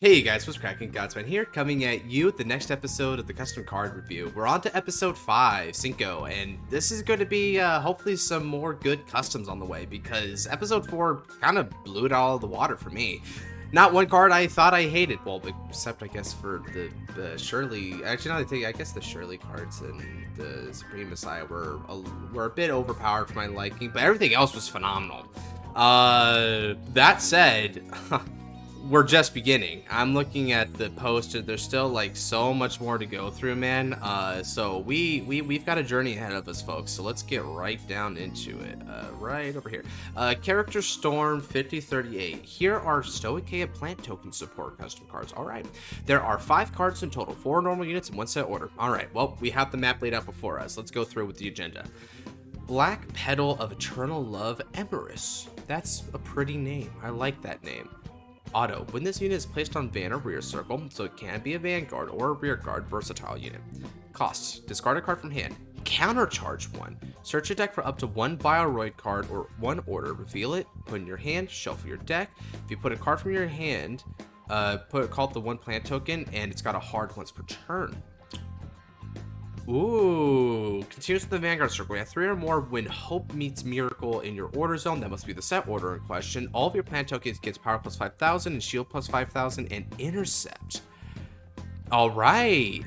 Hey guys, what's cracking? Godsman here, coming at you with the next episode of the custom card review. We're on to episode 5, Cinco, and this is going to be hopefully some more good customs on the way, because episode 4 kind of blew it all out of the water for me. Not one card I thought I hated, well, except I guess for the Shirley. Actually, now that I think, I guess the Shirley cards and the Supreme Messiah were a bit overpowered for my liking, but everything else was phenomenal. That said, we're just beginning. I'm looking at the poster. There's still like so much more to go through, man. So we've got a journey ahead of us, folks. So let's get right down into it. Right over here. Character Storm 5038. Here are Stoicheia plant token support custom cards. All right. There are 5 cards in total, 4 normal units and 1 set order. All right. Well, we have the map laid out before us. Let's go through with the agenda. Black Petal of Eternal Love Emerus. That's a pretty name. I like that name. Auto. When this unit is placed on van or rear circle, so it can be a Vanguard or a rear guard versatile unit. Cost. Discard a card from hand. Countercharge 1. Search your deck for up to 1 Bioroid card or 1 order. Reveal it, put in your hand, shuffle your deck. If you put a card from your hand, call it the 1 plant token, and it's got a hard once per turn. Ooh, continues with the Vanguard circle. We have 3 or more when Hope meets Miracle in your order zone. That must be the set order in question. All of your plant tokens gets power plus 5,000 and shield plus 5,000 and intercept. All right.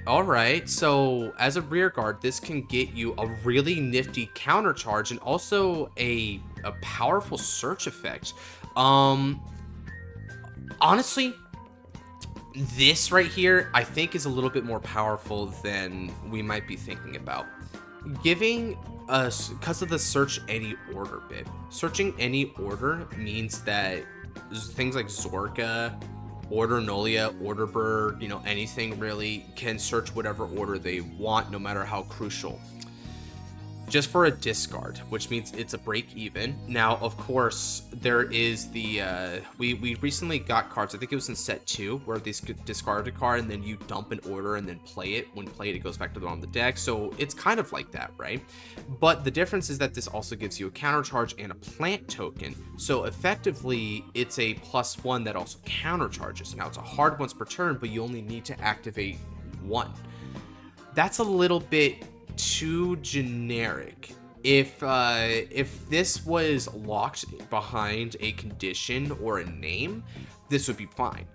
So as a rear guard, this can get you a really nifty counter charge and also a powerful search effect. Honestly, this right here, I think, is a little bit more powerful than we might be thinking about. Giving us, because of the search any order bit, searching any order means that things like Zorka, Order Nolia, Order Bird, anything really can search whatever order they want, no matter how crucial. Just for a discard, which means it's a break even. Now, of course, there is the we recently got cards. I think it was in set 2 where they discard a card and then you dump an order and then play it. When played, it goes back to the on the deck. So it's kind of like that, right? But the difference is that this also gives you a counter charge and a plant token. So effectively, it's a +1 that also counter charges. Now it's a hard once per turn, but you only need to activate 1. That's a little bit too generic. If this was locked behind a condition or a name, this would be fine.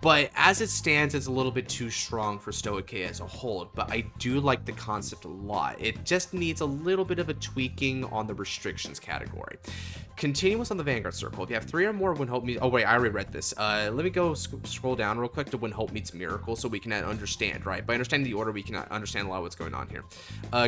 But as it stands, it's a little bit too strong for Stoicheia as a whole, but I do like the concept a lot. It just needs a little bit of a tweaking on the restrictions category. Continuous on the Vanguard circle. If you have 3 or more when Hope meets... Oh, wait, I already read this. Let me go scroll down real quick to when Hope meets Miracle so we can understand, right? By understanding the order, we can understand a lot of what's going on here.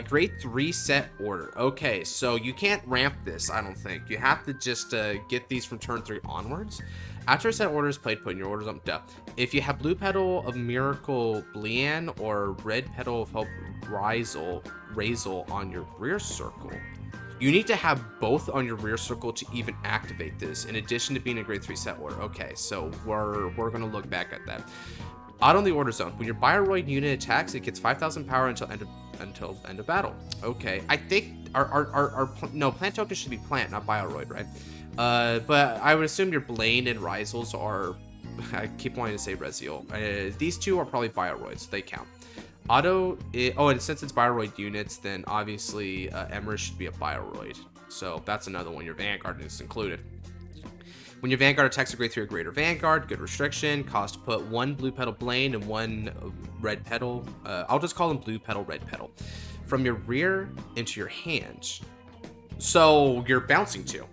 Grade 3 set order. Okay, so you can't ramp this, I don't think. You have to just get these from turn 3 onwards. After a set order is played, put in your orders up. If you have Blue Petal of Miracle Blean or Red Petal of Hope Razel on your rear circle, you need to have both on your rear circle to even activate this, in addition to being a grade 3 set order. Okay, so we're going to look back at that. Out on the order zone, when your Bioroid unit attacks, it gets 5,000 power until end of battle. Okay, I think no, plant tokens should be plant, not Bioroid, right? But I would assume your Blaine and Rizals are... I keep wanting to say Reziel. These 2 are probably Bioroids. They count. And since it's Bioroid units, then obviously Emerus should be a Bioroid. So that's another one. Your Vanguard is included. When your Vanguard attacks a grade 3 or greater Vanguard, good restriction. Cost to put 1 Blue Petal Blaine and 1 Red Petal. I'll just call them Blue Petal, Red Petal. From your rear into your hand. So you're bouncing 2.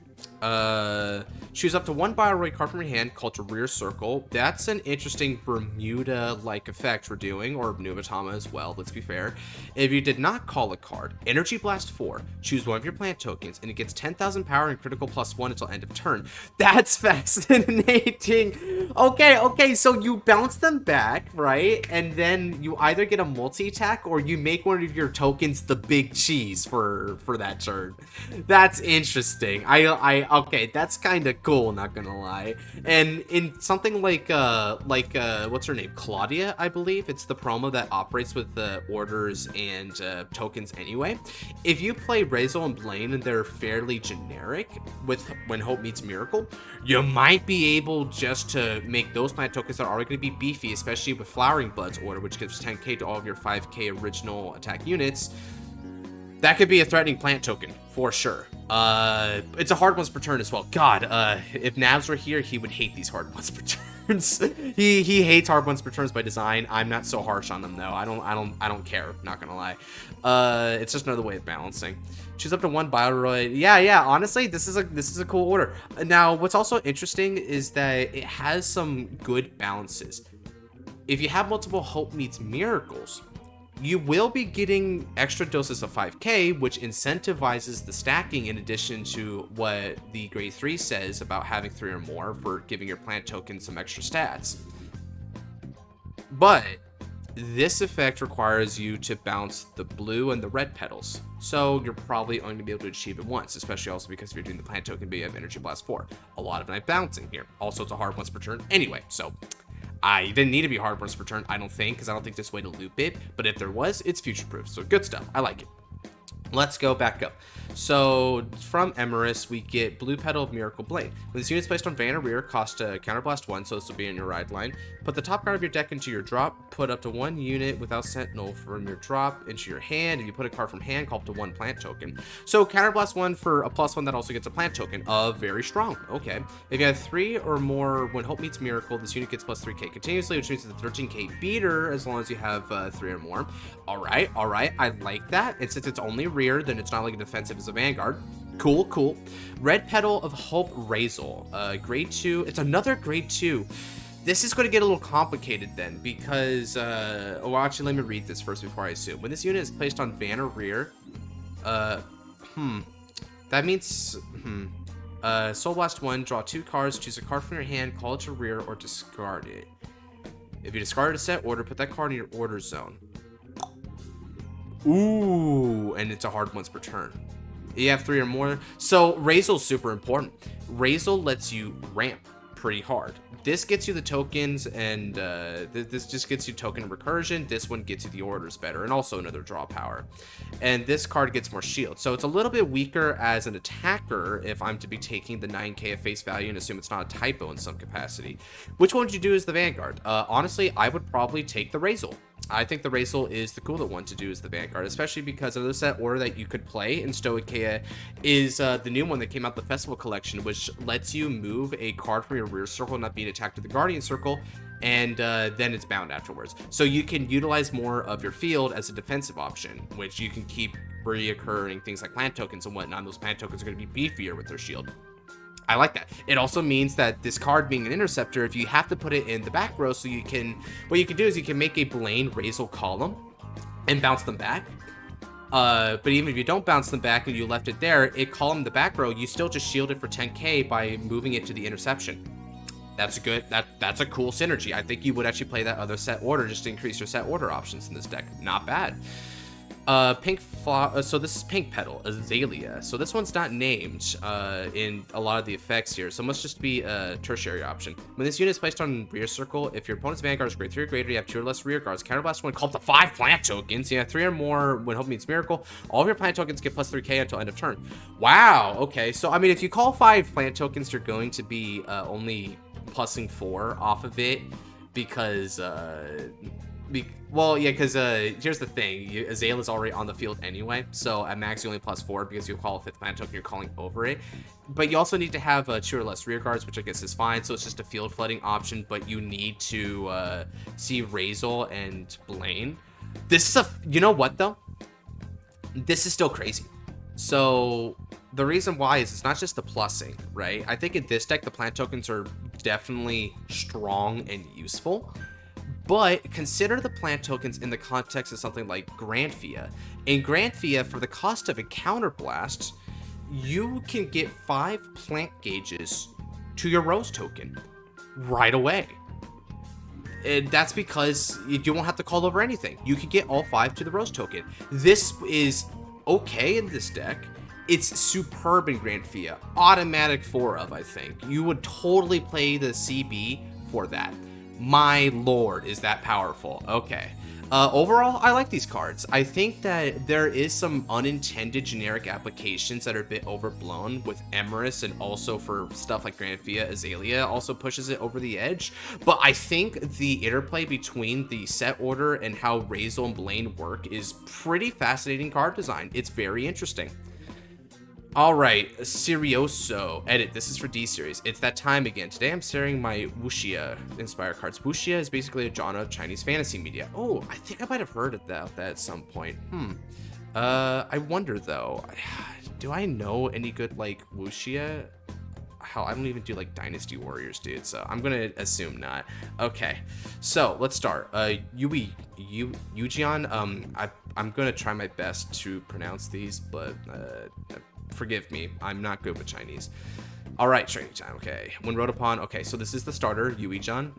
Choose up to 1 Bioroid card from your hand, called to rear circle. That's an interesting Bermuda-like effect we're doing, or Nuvatama as well, let's be fair. If you did not call a card, Energy Blast 4, choose 1 of your plant tokens, and it gets 10,000 power and critical +1 until end of turn. That's fascinating. Okay, so you bounce them back, right? And then you either get a multi-attack, or you make one of your tokens the big cheese for that turn. That's interesting. I Okay, that's kind of cool, not gonna lie. And in something like what's her name, Claudia, I believe it's the promo that operates with the orders and tokens anyway. If you play Razel and Blaine and they're fairly generic with When Hope Meets Miracle, you might be able just to make those plant tokens that are already going to be beefy, especially with Flowering Blood's order, which gives 10k to all of your 5k original attack units. That could be a threatening plant token, for sure. It's a hard ones per turn as well. God, if Navs were here, he would hate these hard ones per turns. he hates hard ones per turns by design. I'm not so harsh on them though. I don't care, not gonna lie. It's just another way of balancing. Choose up to one Bioroid. Yeah, honestly, this is a cool order. Now, what's also interesting is that it has some good balances. If you have multiple Hope Meets Miracles, you will be getting extra doses of 5k, which incentivizes the stacking in addition to what the grade 3 says about having 3 or more for giving your plant token some extra stats. But this effect requires you to bounce the blue and the red petals, so you're probably only going to be able to achieve it once, especially also because if you're doing the plant token, but you have Energy Blast 4. A lot of night bouncing here. Also, it's a hard once per turn anyway, so I didn't need to be hard once per turn, I don't think, because I don't think there's a way to loop it. But if there was, it's future-proof. So good stuff. I like it. Let's go back up. So from Emerus, we get Blue Petal of Miracle Blade. When this unit is placed on Vanguard rear, cost Counterblast 1, so this will be in your ride line. Put the top card of your deck into your drop. Put up to one unit without Sentinel from your drop into your hand. And you put a card from hand, call up to one plant token. So Counterblast 1 for a +1 that also gets a plant token. Very strong. Okay. If you have 3 or more When Hope Meets Miracle, this unit gets plus 3k continuously, which means it's a 13k beater as long as you have 3 or more. Alright. I like that. And since it's only rear, then it's not like a defensive as a Vanguard. Cool. Red Petal of Hope Razel. Grade 2. It's another grade 2. This is going to get a little complicated then, because well, actually, let me read this first before I assume. When this unit is placed on van or rear, that means Soul Blast 1, draw 2 cards, choose a card from your hand, call it to rear, or discard it. If you discard a set order, put that card in your order zone. Ooh, and it's a hard once per turn. You have 3 or more. So Razel's super important. Razel lets you ramp pretty hard. This gets you the tokens, and this just gets you token recursion. This one gets you the orders better, and also another draw power. And this card gets more shield. So it's a little bit weaker as an attacker if I'm to be taking the 9k at face value and assume it's not a typo in some capacity. Which one would you do as the Vanguard? Honestly, I would probably take the Razel. I think the Razel is the cooler one to do as the Vanguard, especially because another set order that you could play in Stoicheia is the new one that came out, the Festival Collection, which lets you move a card from your rear circle not being attacked to the Guardian circle, and then it's bound afterwards. So you can utilize more of your field as a defensive option, which you can keep reoccurring things like plant tokens and whatnot. Those plant tokens are going to be beefier with their shield. I like that. It also means that this card being an interceptor, if you have to put it in the back row, so you can, what you can do is you can make a Blaine Razel column and bounce them back. But even if you don't bounce them back and you left it there, it column the back row, you still just shield it for 10k by moving it to the interception. That's a good, that's a cool synergy. I think you would actually play that other set order just to increase your set order options in this deck. Not bad. So this is Pink Petal, Azalea. So this one's not named in a lot of the effects here, so it must just be a tertiary option. When this unit is placed on rear circle, if your opponent's Vanguard is grade 3 or greater, you have 2 or less rear guards. Counterblast 1 called the 5 plant tokens. You have 3 or more When Hope Meets Miracle. All of your plant tokens get plus 3k until end of turn. Wow, okay. So, I mean, if you call 5 plant tokens, you're going to be only plussing 4 off of it because... well, yeah, because here's the thing. Azalea's already on the field anyway, so at max you only plus 4 because you call a 5th plant token, you're calling over it. But you also need to have 2 or less rear guards, which I guess is fine, so it's just a field flooding option, but you need to see Razel and Blaine. This is a... You know what, though? This is still crazy. So... The reason why is it's not just the plussing, right? I think in this deck, the plant tokens are definitely strong and useful. But consider the plant tokens in the context of something like Grandfia. In Grandfia, for the cost of a counterblast, you can get 5 plant gauges to your Rose token right away. And that's because you won't have to call over anything. You can get all 5 to the Rose token. This is okay in this deck, It's superb in Granfia. Automatic 4 of, I think. You would totally play the CB for that. My lord, is that powerful. Okay. Overall, I like these cards. I think that there is some unintended generic applications that are a bit overblown with Emerus, and also for stuff like Granfia, Azalea also pushes it over the edge. But I think the interplay between the set order and how Razel and Blaine work is pretty fascinating card design. It's very interesting. All right, Serioso. Edit, this is for D-Series. It's that time again. Today I'm sharing my Wuxia inspired cards. Wuxia is basically a genre of Chinese fantasy media. Oh, I think I might have heard of that at some point. I wonder though, do I know any good like Wuxia? Hell, I don't even do like Dynasty Warriors, dude, so I'm gonna assume not. Okay, so let's start. Yujian, I'm gonna try my best to pronounce these, but forgive me, I'm not good with Chinese. All right, training time. Okay, when wrote upon. Okay, so this is the starter, Yuijan.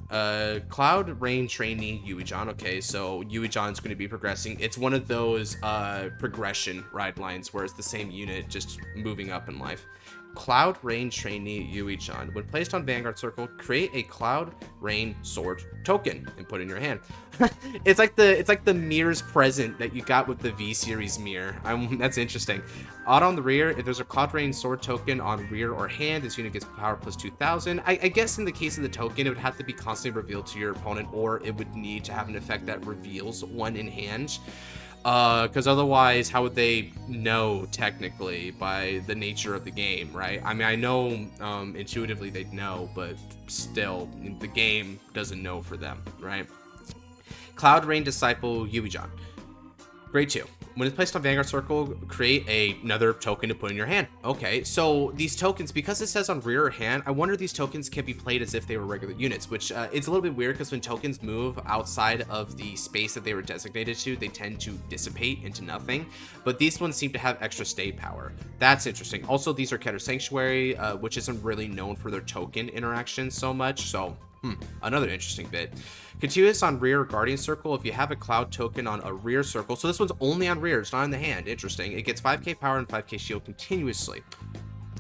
Cloud Rain trainee Yuijan. Okay, so Yuijan's going to be progressing. It's one of those progression ride lines where it's the same unit just moving up in life. Cloud Rain trainee Yuichan. When placed on Vanguard Circle, create a Cloud Rain Sword token and put it in your hand. It's like the mirror's present that you got with the V series mirror. That's interesting. Auto on the rear, if there's a Cloud Rain Sword token on rear or hand, this unit gets power plus 2,000. I guess in the case of the token, it would have to be constantly revealed to your opponent, or it would need to have an effect that reveals one in hand. Because otherwise, how would they know technically by the nature of the game, right? I mean, I know intuitively they'd know, but still, the game doesn't know for them, right? Cloud Rain Disciple Yuijan. Grade 2. When it's placed on Vanguard Circle, create another token to put in your hand. Okay, so these tokens, because it says on rear or hand, I wonder if these tokens can be played as if they were regular units, which it's a little bit weird because when tokens move outside of the space that they were designated to, they tend to dissipate into nothing. But these ones seem to have extra stay power. That's interesting. Also, these are Keter Sanctuary, which isn't really known for their token interactions so much, so another interesting bit. Continuous on rear Guardian Circle. If you have a Cloud token on a rear circle, so this one's only on rear, it's not in the hand. Interesting. It gets 5k power and 5k shield continuously.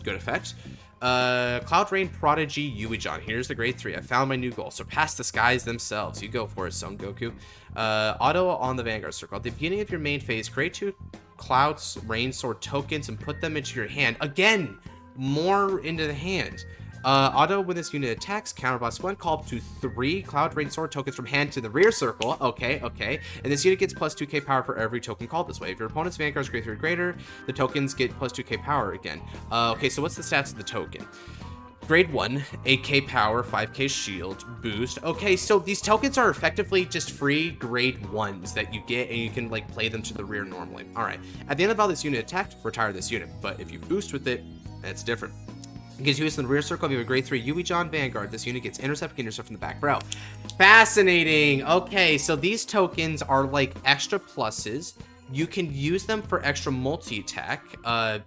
Good effect. Cloud Rain Prodigy Yuijan. Here's the grade 3. I found my new goal. Surpass the skies themselves. You go for it, Son Goku. Auto on the Vanguard Circle. At the beginning of your main phase, create 2 Cloud Rain Sword tokens and put them into your hand. Again, more into the hand. Auto, when this unit attacks, counterblast 1, call up to 3 Cloud Rain Sword tokens from hand to the rear circle. Okay. And this unit gets plus 2k power for every token called this way. If your opponent's Vanguard is grade 3 or greater, the tokens get plus 2k power again. Okay, so what's the stats of the token? Grade 1, 8k power, 5k shield, boost. Okay, so these tokens are effectively just free grade 1s that you get, and you can like play them to the rear normally. All right, at the end of how this unit attacked, retire this unit. But if you boost with it, it's different. It gets used in the rear circle. If you have a grade 3 Yuijan Vanguard, this unit gets intercept from the back. Bro, fascinating. Okay, so these tokens are like extra pluses. You can use them for extra multi-attack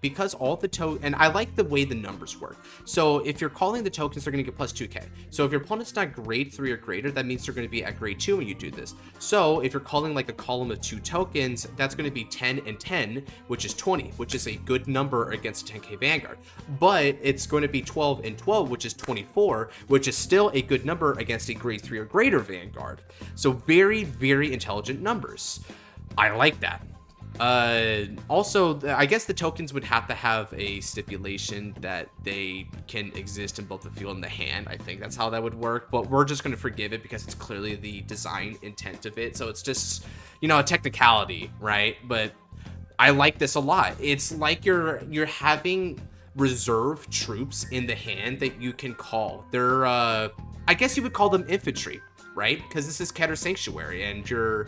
because all the and I like the way the numbers work. So if you're calling the tokens, they're going to get plus 2k. So if your opponent's not grade 3 or greater, that means they're going to be at grade 2 when you do this. So if you're calling like a column of 2 tokens, that's going to be 10 and 10, which is 20, which is a good number against a 10k Vanguard. But it's going to be 12 and 12, which is 24, which is still a good number against a grade 3 or greater Vanguard. So very, very intelligent numbers. I like that. Also, I guess the tokens would have to have a stipulation that they can exist in both the field and the hand. I think that's how that would work, but we're just going to forgive it because it's clearly the design intent of it. So it's just, you know, a technicality, right? But I like this a lot. It's like you're having reserve troops in the hand that you can call. They're, I guess you would call them infantry, right? Because this is Keter Sanctuary, and you're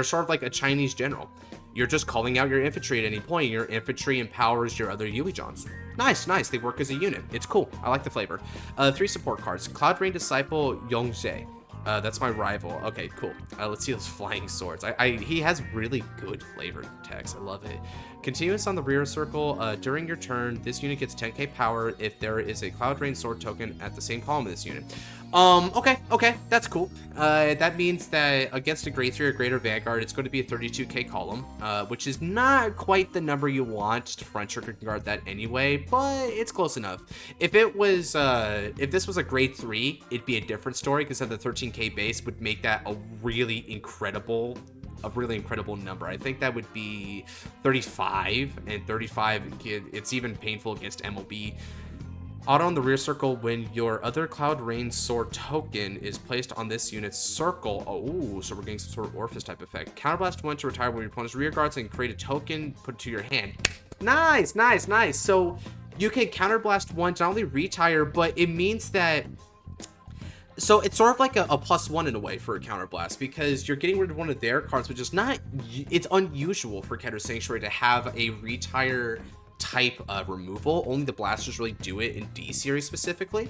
sort of like a Chinese general. You're just calling out your infantry at any point. Your infantry empowers your other Yuijans. Nice. They work as a unit. It's cool. I like the flavor. 3 support cards. Cloud Rain Disciple Yongzhe. That's my rival. Okay, cool. Let's see those flying swords. He has really good flavored text. I love it. Continuous on the rear circle. During your turn, this unit gets 10k power if there is a Cloud Rain sword token at the same column of this unit. Okay, that's cool. That means that against a grade 3 or greater Vanguard, it's going to be a 32k column, which is not quite the number you want. Just a front circuit can guard that anyway, but it's close enough. If it was, if this was a grade 3, it'd be a different story, because the 13k base would make that a really incredible number. I think that would be 35, and 35, it's even painful against MLB. Auto on the rear circle when your other Cloud Rain Sword token is placed on this unit's circle. Oh, so we're getting some sort of Orpheus type effect. Counterblast 1 to retire when your opponent's rear guards and create a token, put it to your hand. Nice, nice, nice. So you can Counterblast 1 to not only retire, but it means that... So it's sort of like a +1 in a way for a Counterblast, because you're getting rid of one of their cards, which is not... It's unusual for Keter Sanctuary to have a retire type removal. Only the blasters really do it in D series specifically.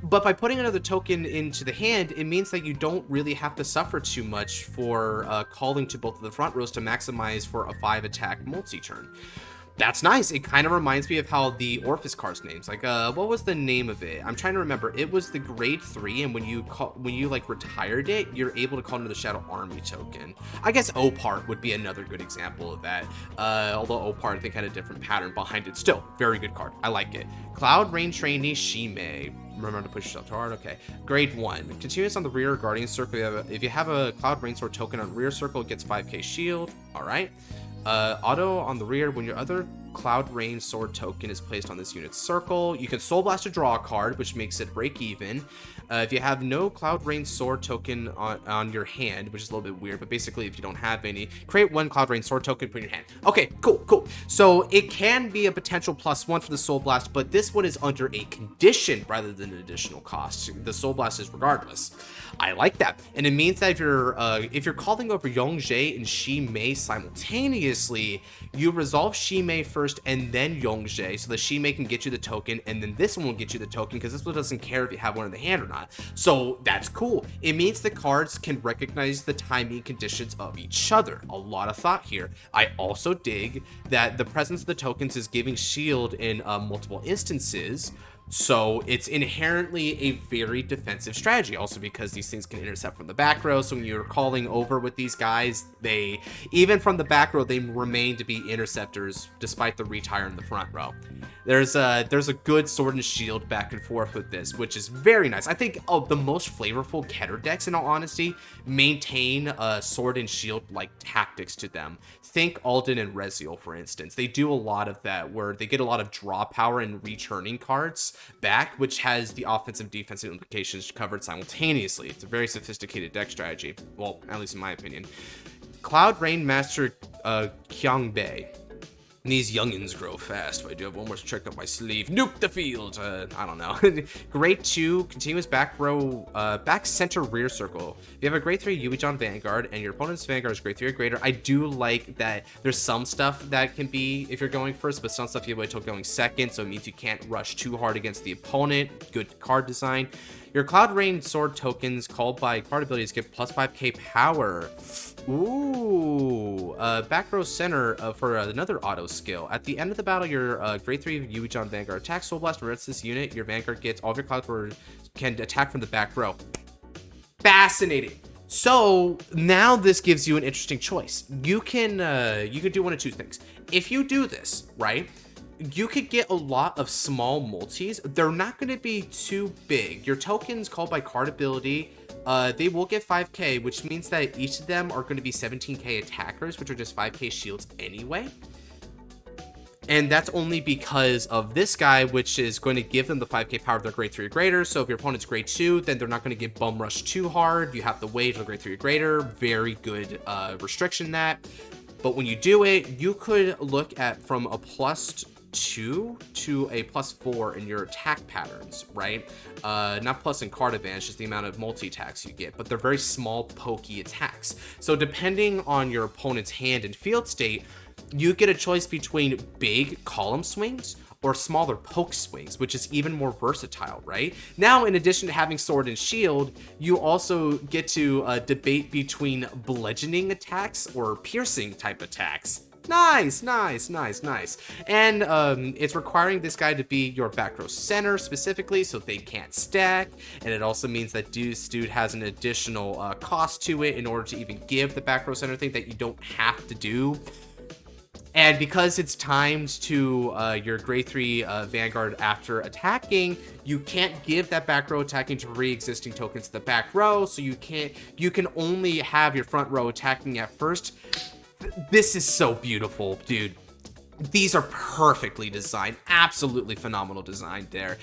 But by putting another token into the hand, it means that you don't really have to suffer too much for calling to both of the front rows to maximize for a 5 attack multi-turn. That's nice. It kind of reminds me of how the Orpheus cards names, like what was the name of it? I'm trying to remember. It was the grade 3, and when you like retired it, you're able to call into the Shadow Army token. I guess Opart would be another good example of that. Although Opart I think had a different pattern behind it. Still, very good card. I like it. Cloud Rain Trainee Shime. Remember to push yourself too hard. Okay. Grade 1. Continuous on the rear Guardian Circle. If you have a Cloud Rain Sword token on rear circle, it gets 5k shield. All right. Auto on the rear when your other Cloud Rain Sword token is placed on this unit's circle. You can Soul Blast to draw a card, which makes it break even. If you have no Cloud Rain Sword token on your hand, which is a little bit weird, but basically if you don't have any, create 1 Cloud Rain Sword token, put in your hand. Okay, cool. So it can be a potential +1 for the Soul Blast, but this one is under a condition rather than an additional cost. The Soul Blast is regardless. I like that. And it means that if you're calling over Yongjae and Shimei simultaneously, you resolve Shimei first and then Yongjae, so the Shimei can get you the token, and then this one will get you the token, because this one doesn't care if you have one in the hand or not. So that's cool. It means the cards can recognize the timing conditions of each other. A lot of thought here. I also dig that the presence of the tokens is giving shield in multiple instances. So it's inherently a very defensive strategy, also because these things can intercept from the back row. So when you're calling over with these guys, they, even from the back row, they remain to be interceptors despite the retire in the front row. There's a good sword and shield back and forth with this, which is very nice. I think the most flavorful Keter decks, in all honesty, maintain sword and shield like tactics to them. Think Alden and Reziel, for instance. They do a lot of that, where they get a lot of draw power and returning cards back, which has the offensive defensive implications covered simultaneously. It's a very sophisticated deck strategy, well, at least in my opinion. Cloud Rain Master Kyongbei. These youngins grow fast, but I do have one more trick up my sleeve. Nuke the field! I don't know. Grade 2, continuous back row, back center rear circle. If you have a grade 3 Yuijon Vanguard and your opponent's Vanguard is grade 3 or greater, I do like that there's some stuff that can be if you're going first, but some stuff you have to wait till going second, so it means you can't rush too hard against the opponent. Good card design. Your Cloud Rain Sword tokens called by card abilities give plus 5k power. Ooh. Back row center for another auto skill. At the end of the battle, your grade 3 Yuijon Vanguard attacks Soul Blast and this unit. Your Vanguard gets all of your Cloud Rain can attack from the back row. Fascinating. So now this gives you an interesting choice. You can do one of two things. If you do this, right, you could get a lot of small multis. They're not going to be too big. Your tokens called by card ability, they will get 5k, which means that each of them are going to be 17k attackers, which are just 5k shields anyway. And that's only because of this guy, which is going to give them the 5k power of their grade 3 or greater. So if your opponent's grade 2, then they're not going to get bum rush too hard. You have to wait until grade 3 or greater. Very good restriction that. But when you do it, you could look at from a +2 to a +4 in your attack patterns, right? Not plus in card advantage, just the amount of multi-attacks you get, but they're very small, pokey attacks. So depending on your opponent's hand and field state, you get a choice between big column swings or smaller poke swings, which is even more versatile, right? Now, in addition to having sword and shield, you also get to debate between bludgeoning attacks or piercing type attacks. Nice, nice, nice, nice. And it's requiring this guy to be your back row center specifically, so they can't stack. And it also means that this dude has an additional cost to it in order to even give the back row center thing that you don't have to do. And because it's timed to your grade 3 Vanguard after attacking, you can't give that back row attacking to pre-existing tokens to the back row, so you can only have your front row attacking at first. This is so beautiful, dude. These are perfectly designed, absolutely phenomenal design there.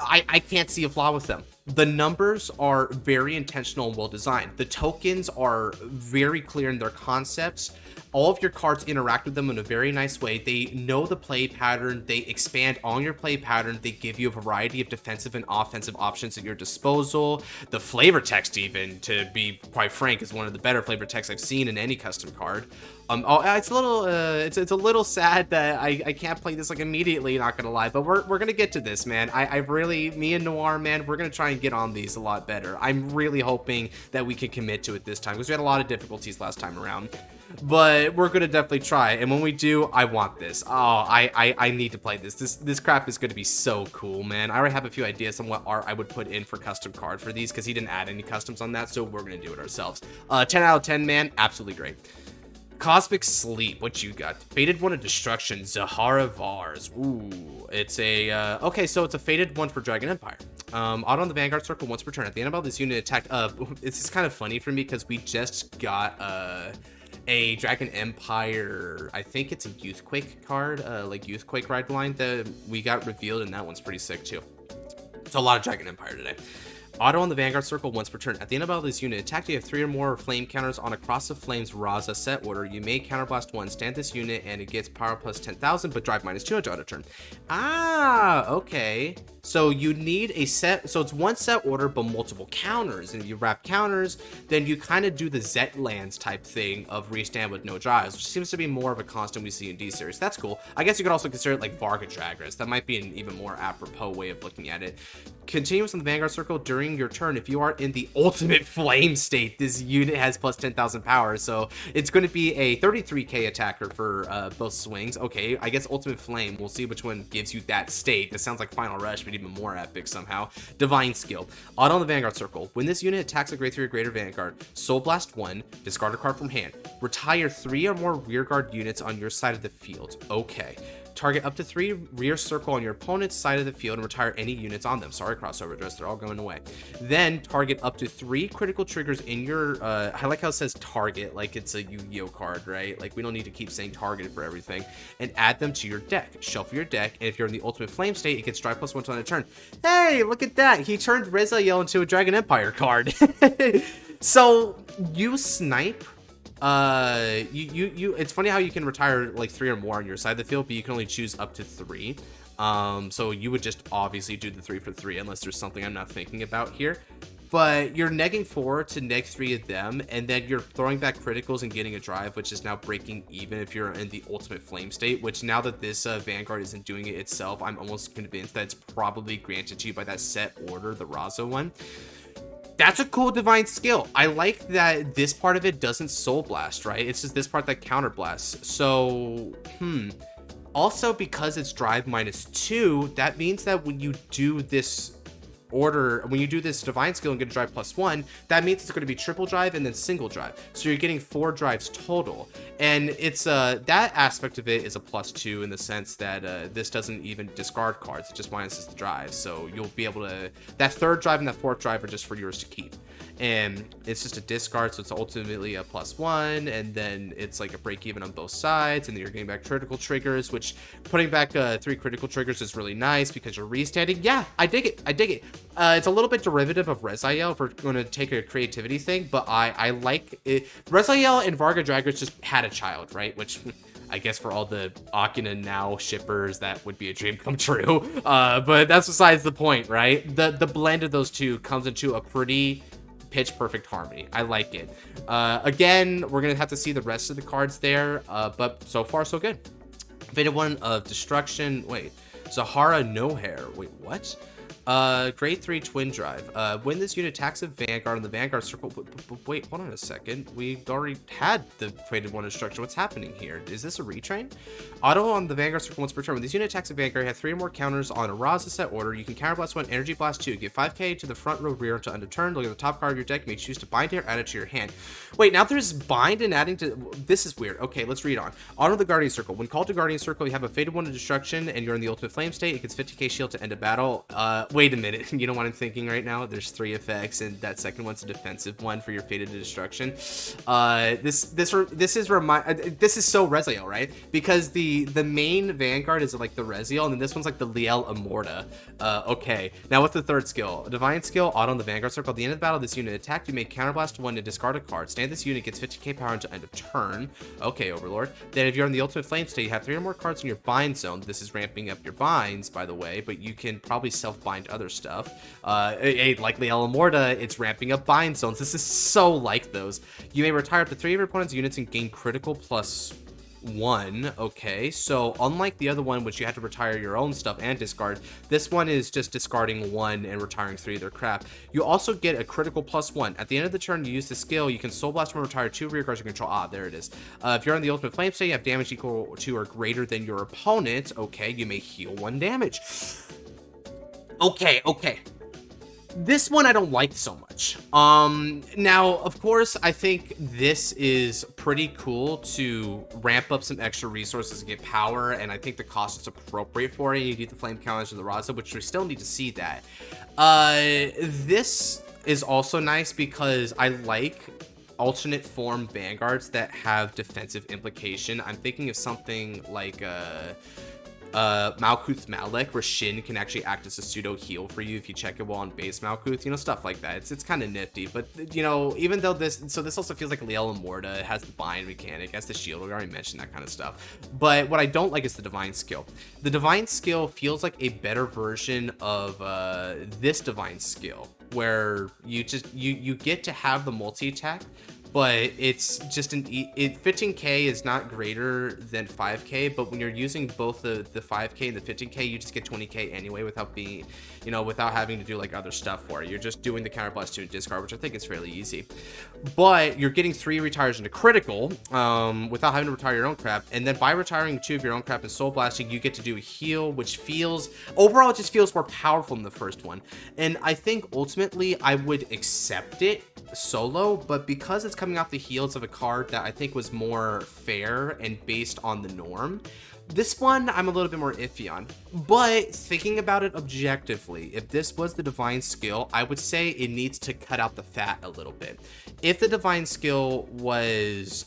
I can't see a flaw with them. The numbers are very intentional and well designed. The tokens are very clear in their concepts. All of your cards interact with them in a very nice way. They know the play pattern. They expand on your play pattern. They give you a variety of defensive and offensive options at your disposal. The flavor text, even, to be quite frank, is one of the better flavor texts I've seen in any custom card. It's a little it's a little sad that I can't play this like immediately, not gonna lie, but we're gonna get to this, man. I really, me and Noir, man, we're gonna try and get on these a lot better. I'm really hoping that we can commit to it this time, because we had a lot of difficulties last time around. But we're gonna definitely try, and when we do, I want this. Oh, I need to play this. This crap is gonna be so cool, man. I already have a few ideas on what art I would put in for custom card for these, because he didn't add any customs on that, so we're gonna do it ourselves. 10 out of 10, man. Absolutely great. Cosmic Sleep, what you got? Fated One of Destruction, Zahara Vars. Ooh, it's a, okay, so it's a Fated One for Dragon Empire. Auto on the Vanguard circle once per turn. At the end of this unit attack, it's just kind of funny for me because we just got, a Dragon Empire, I think it's a Youthquake card, like Youthquake ride line that we got revealed, and that one's pretty sick too. So a lot of Dragon Empire today. Auto on the Vanguard circle once per turn. At the end of this unit attack, you have 3 or more flame counters on a Cross of Flames Raza set order. You may counterblast 1, stand this unit, and it gets power plus 10,000, but drive minus 200 auto turn. Ah, okay. So you need a set, so it's one set order, but multiple counters. And if you wrap counters, then you kind of do the Zet lands type thing of restand with no drives, which seems to be more of a constant we see in D series. That's cool. I guess you could also consider it like Varga Dragras. That might be an even more apropos way of looking at it. Continuous on the Vanguard circle during your turn. If you are in the ultimate flame state, this unit has plus 10,000 power, so it's going to be a 33k attacker for both swings. Okay, I guess ultimate flame. We'll see which one gives you that state. This sounds like Final Rush, but even more epic somehow. Divine Skill. Auto on the Vanguard circle. When this unit attacks a grade 3 or greater Vanguard, Soul Blast 1, discard a card from hand. Retire 3 or more rearguard units on your side of the field. Okay. Target up to 3 rear circle on your opponent's side of the field and retire any units on them. Sorry, crossover dress, they're all going away. Then target up to 3 critical triggers in your, I like how it says target, like it's a Yu-Gi-Oh card, right? Like we don't need to keep saying target for everything. And add them to your deck. Shuffle your deck, and if you're in the ultimate flame state, it gets drive plus 1 on a turn. Hey, look at that! He turned Rezael into a Dragon Empire card. So, you snipe. It's funny how you can retire like 3 or more on your side of the field, but you can only choose up to 3. So you would just obviously do the 3 for 3 unless there's something I'm not thinking about here. But you're negging 4 to neg 3 of them, and then you're throwing back criticals and getting a drive, which is now breaking even if you're in the ultimate flame state, which now that this Vanguard isn't doing it itself, I'm almost convinced that it's probably granted to you by that set order, the Raza one. That's a cool divine skill. I like that this part of it doesn't soul blast, right? It's just this part that counter blasts. So, also, because it's drive minus 2, that means that when you do this order, when you do this divine skill and get a drive plus 1, that means it's going to be triple drive and then single drive. So you're getting 4 drives total. And it's that aspect of it is a plus 2 in the sense that this doesn't even discard cards, it just minuses the drive. So you'll be able to, that 3rd drive and that 4th drive are just for yours to keep. And it's just a discard, so it's ultimately a plus 1, and then it's like a break even on both sides, and then you're getting back critical triggers, which putting back 3 critical triggers is really nice because you're restanding. Yeah, I dig it. I dig it. It's a little bit derivative of Rezael if we're going to take a creativity thing, but I like it. Rezael and Varga Dragras just had a child, right? Which I guess for all the Akina now shippers, that would be a dream come true. But that's besides the point, right? The blend of those two comes into a pretty pitch perfect harmony. I like it. Again, we're gonna have to see the rest of the cards there, but so far so good. Fated One of Destruction. Wait, Zahara No Hair. Wait, what? Grade 3 Twin Drive. When this unit attacks a Vanguard in the Vanguard circle... Wait, hold on a second. We've already had the Fated 1 instruction. What's happening here? Is this a retrain? Auto on the Vanguard circle once per turn. When this unit attacks a Vanguard, you have 3 or more counters on a Raza set order. You can Counterblast 1, Energy Blast 2. Give 5k to the front row rear until end of turn. Look at the top card of your deck. You may choose to bind it or add it to your hand. Wait, now there's bind and adding to... This is weird. Okay, let's read on. Auto the Guardian Circle. When called to Guardian Circle, you have a Fated 1 of Destruction, and you're in the Ultimate Flame state. It gets 50k shield to end a battle. Wait a minute. You know what I'm thinking right now? There's 3 effects, and that second one's a defensive one for your Fated to Destruction. This is so Reziel, right? Because the main Vanguard is like the Reziel, and then this one's like the Liel Immorta. Okay. Now what's the third skill? Divine skill, auto on the Vanguard circle. At the end of the battle, this unit attacked. You may counterblast 1 and discard a card. Stand this unit gets 50k power until end of turn. Okay, Overlord. Then if you're in the Ultimate Flame state, you have 3 or more cards in your bind zone. This is ramping up your binds, by the way, but you can probably self-bind other stuff. Like Liel Immorta, it's ramping up bind zones. This is so like those. You may retire up to 3 of your opponent's units and gain critical +1. Okay, so unlike the other one, which you had to retire your own stuff and discard, this one is just discarding 1 and retiring 3 of their crap. You also get a critical +1. At the end of the turn, you use the skill, you can Soul Blast and retire 2 rear cards you control. Ah, there it is. If you're on the Ultimate Flame state, you have damage equal to or greater than your opponent. Okay, you may heal 1 damage. Okay. This one I don't like so much. Now, of course, I think this is pretty cool to ramp up some extra resources and get power, and I think the cost is appropriate for it. You get the flame counters of the Raza, which we still need to see that. This is also nice because I like alternate form Vanguards that have defensive implication. I'm thinking of something like Malkuth's Malek, where Shin can actually act as a pseudo heal for you if you check it while on base Malkuth, you know, stuff like that. It's kind of nifty, but you know, even though this also feels like Liel Immorta. It has the bind mechanic, it has the shield. We already mentioned that kind of stuff. But what I don't like is the divine skill. The divine skill feels like a better version of this divine skill, where you get to have the multi attack, but it's just 15k is not greater than 5k, but when you're using both the 5k and the 15k, you just get 20k anyway without being, you know, without having to do like other stuff for it. You're just doing the counterblast 2 and discard, which I think is fairly easy. But you're getting 3 retires into critical without having to retire your own crap, and then by retiring 2 of your own crap and soul blasting, you get to do a heal, which feels overall it just feels more powerful than the first one. And I think ultimately I would accept it solo, but because it's coming off the heels of a card that I think was more fair and based on the norm, this one I'm a little bit more iffy on. But thinking about it objectively, if this was the divine skill, I would say it needs to cut out the fat a little bit. If the divine skill was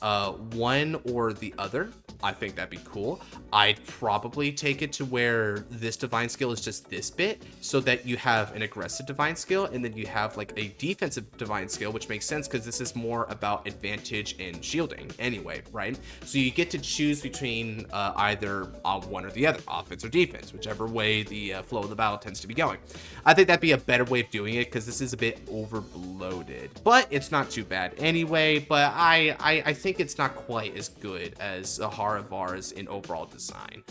one or the other, I think that'd be cool. I'd probably take it to where this divine skill is just this bit, so that you have an aggressive divine skill and then you have like a defensive divine skill, which makes sense because this is more about advantage and shielding anyway, right? So you get to choose between either one or the other, offense or defense, whichever way the flow of the battle tends to be going. I think that'd be a better way of doing it because this is a bit overloaded, but it's not too bad anyway. But I think it's not quite as good as Haravar's in overall design.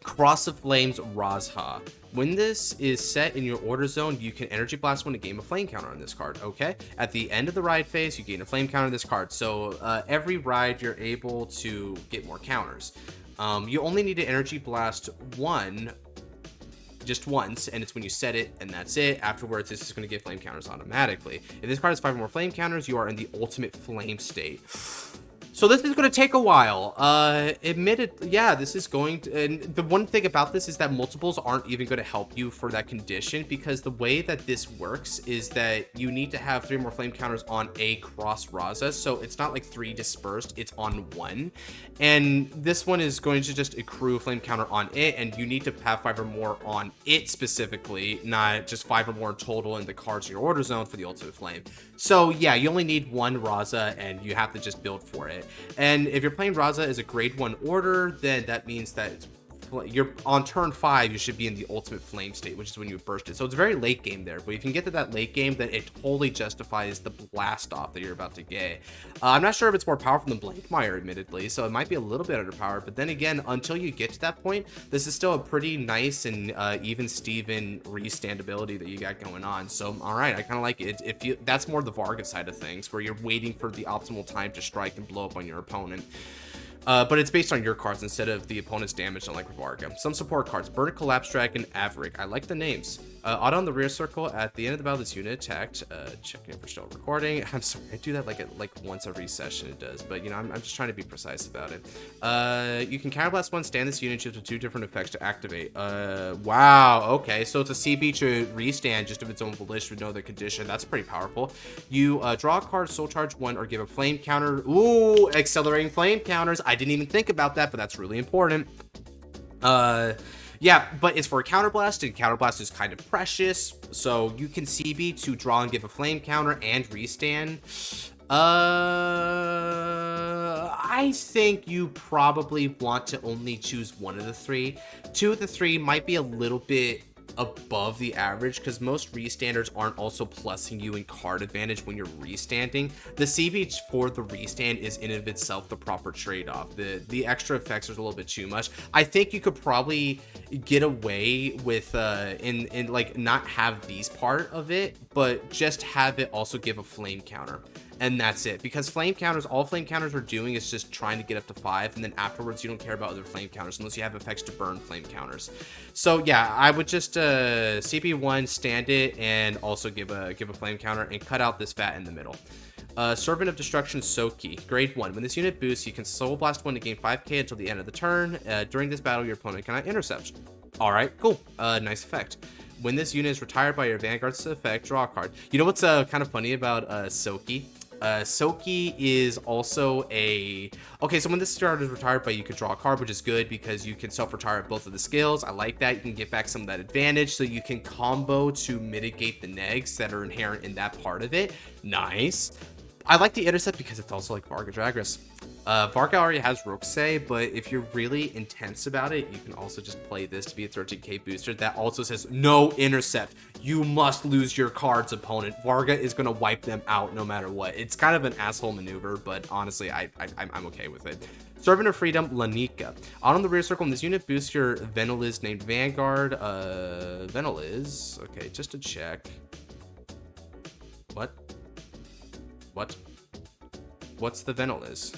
Cross of Flames Razha. When this is set in your order zone, you can Energy Blast 1 to gain a flame counter on this card, okay? At the end of the ride phase, you gain a flame counter on this card. So every ride, you're able to get more counters. You only need to Energy Blast 1 just once, and it's when you set it, and that's it. Afterwards, this is going to get flame counters automatically. If this card has 5 or more flame counters, you are in the ultimate flame state. So this is going to take a while. Yeah, this is going to, and the one thing about this is that multiples aren't even going to help you for that condition, because the way that this works is that you need to have 3 more flame counters on a cross Raza. So it's not like 3 dispersed, it's on 1. And this one is going to just accrue a flame counter on it, and you need to have 5 or more on it specifically, not just 5 or more in total in the cards in your order zone for the ultimate flame. So yeah, you only need 1 Raza, and you have to just build for it. And if you're playing Raza as a grade 1 order, then that means that it's you're on turn 5, you should be in the ultimate flame state, which is when you burst it. So it's very late game there, but if you can get to that late game, then it totally justifies the blast off that you're about to get. I'm not sure if it's more powerful than Blankmire, admittedly, so it might be a little bit underpowered, but then again, until you get to that point, this is still a pretty nice and even Steven restand ability that you got going on. So all right, I kind of like it. If you, that's more the Varga side of things, where you're waiting for the optimal time to strike and blow up on your opponent. But it's based on your cards instead of the opponent's damage, unlike with Varga. Some support cards: Burn, Collapse Dragon, Averick. I like the names. Auto on the rear circle. At the end of the battle, this unit attacked. Checking if we're still recording. I'm sorry, I do that like once every session it does, but you know, I'm just trying to be precise about it. You can counterblast one, stand this unit, choose with 2 different effects to activate. Wow, okay, so it's a CB to restand just of its own volition with no other condition. That's pretty powerful. You draw a card, soul charge 1, or give a flame counter. Ooh, accelerating flame counters. I didn't even think about that, but that's really important. Yeah, but it's for a counterblast, and counterblast is kind of precious, so you can CB to draw and give a flame counter and restand. I think you probably want to only choose one of the 3. 2 of the 3 might be a little bit above the average because most restanders aren't also plussing you in card advantage when you're restanding. The CB for the restand is in of itself the proper trade-off. The extra effects are a little bit too much. I think you could probably get away with in like not have these part of it, but just have it also give a flame counter. And that's it, because flame counters, all flame counters are doing is just trying to get up to 5, and then afterwards you don't care about other flame counters unless you have effects to burn flame counters. So yeah, I would just CP1, stand it, and also give a flame counter and cut out this fat in the middle. Servant of Destruction Soki, grade 1. When this unit boosts, you can Soul Blast 1 to gain 5k until the end of the turn. During this battle, your opponent cannot intercept. Alright, cool. Nice effect. When this unit is retired by your Vanguard's effect, draw a card. You know what's kind of funny about Soki? Soki is also a... Okay, so when this card is retired, but you can draw a card, which is good because you can self-retire both of the skills. I like that. You can get back some of that advantage, so you can combo to mitigate the negs that are inherent in that part of it. Nice. I like the intercept because it's also like Varga Dragras. Varga already has Wuxia, but if you're really intense about it, you can also just play this to be a 13k booster that also says no intercept. You must lose your cards, opponent. Varga is going to wipe them out no matter what. It's kind of an asshole maneuver, but honestly, I'm okay with it. Servant of Freedom, Lanika. On the rear circle, when this unit boosts your Veneliz named Vanguard. Veneliz. Okay, just to check. What? What's the Veneliz?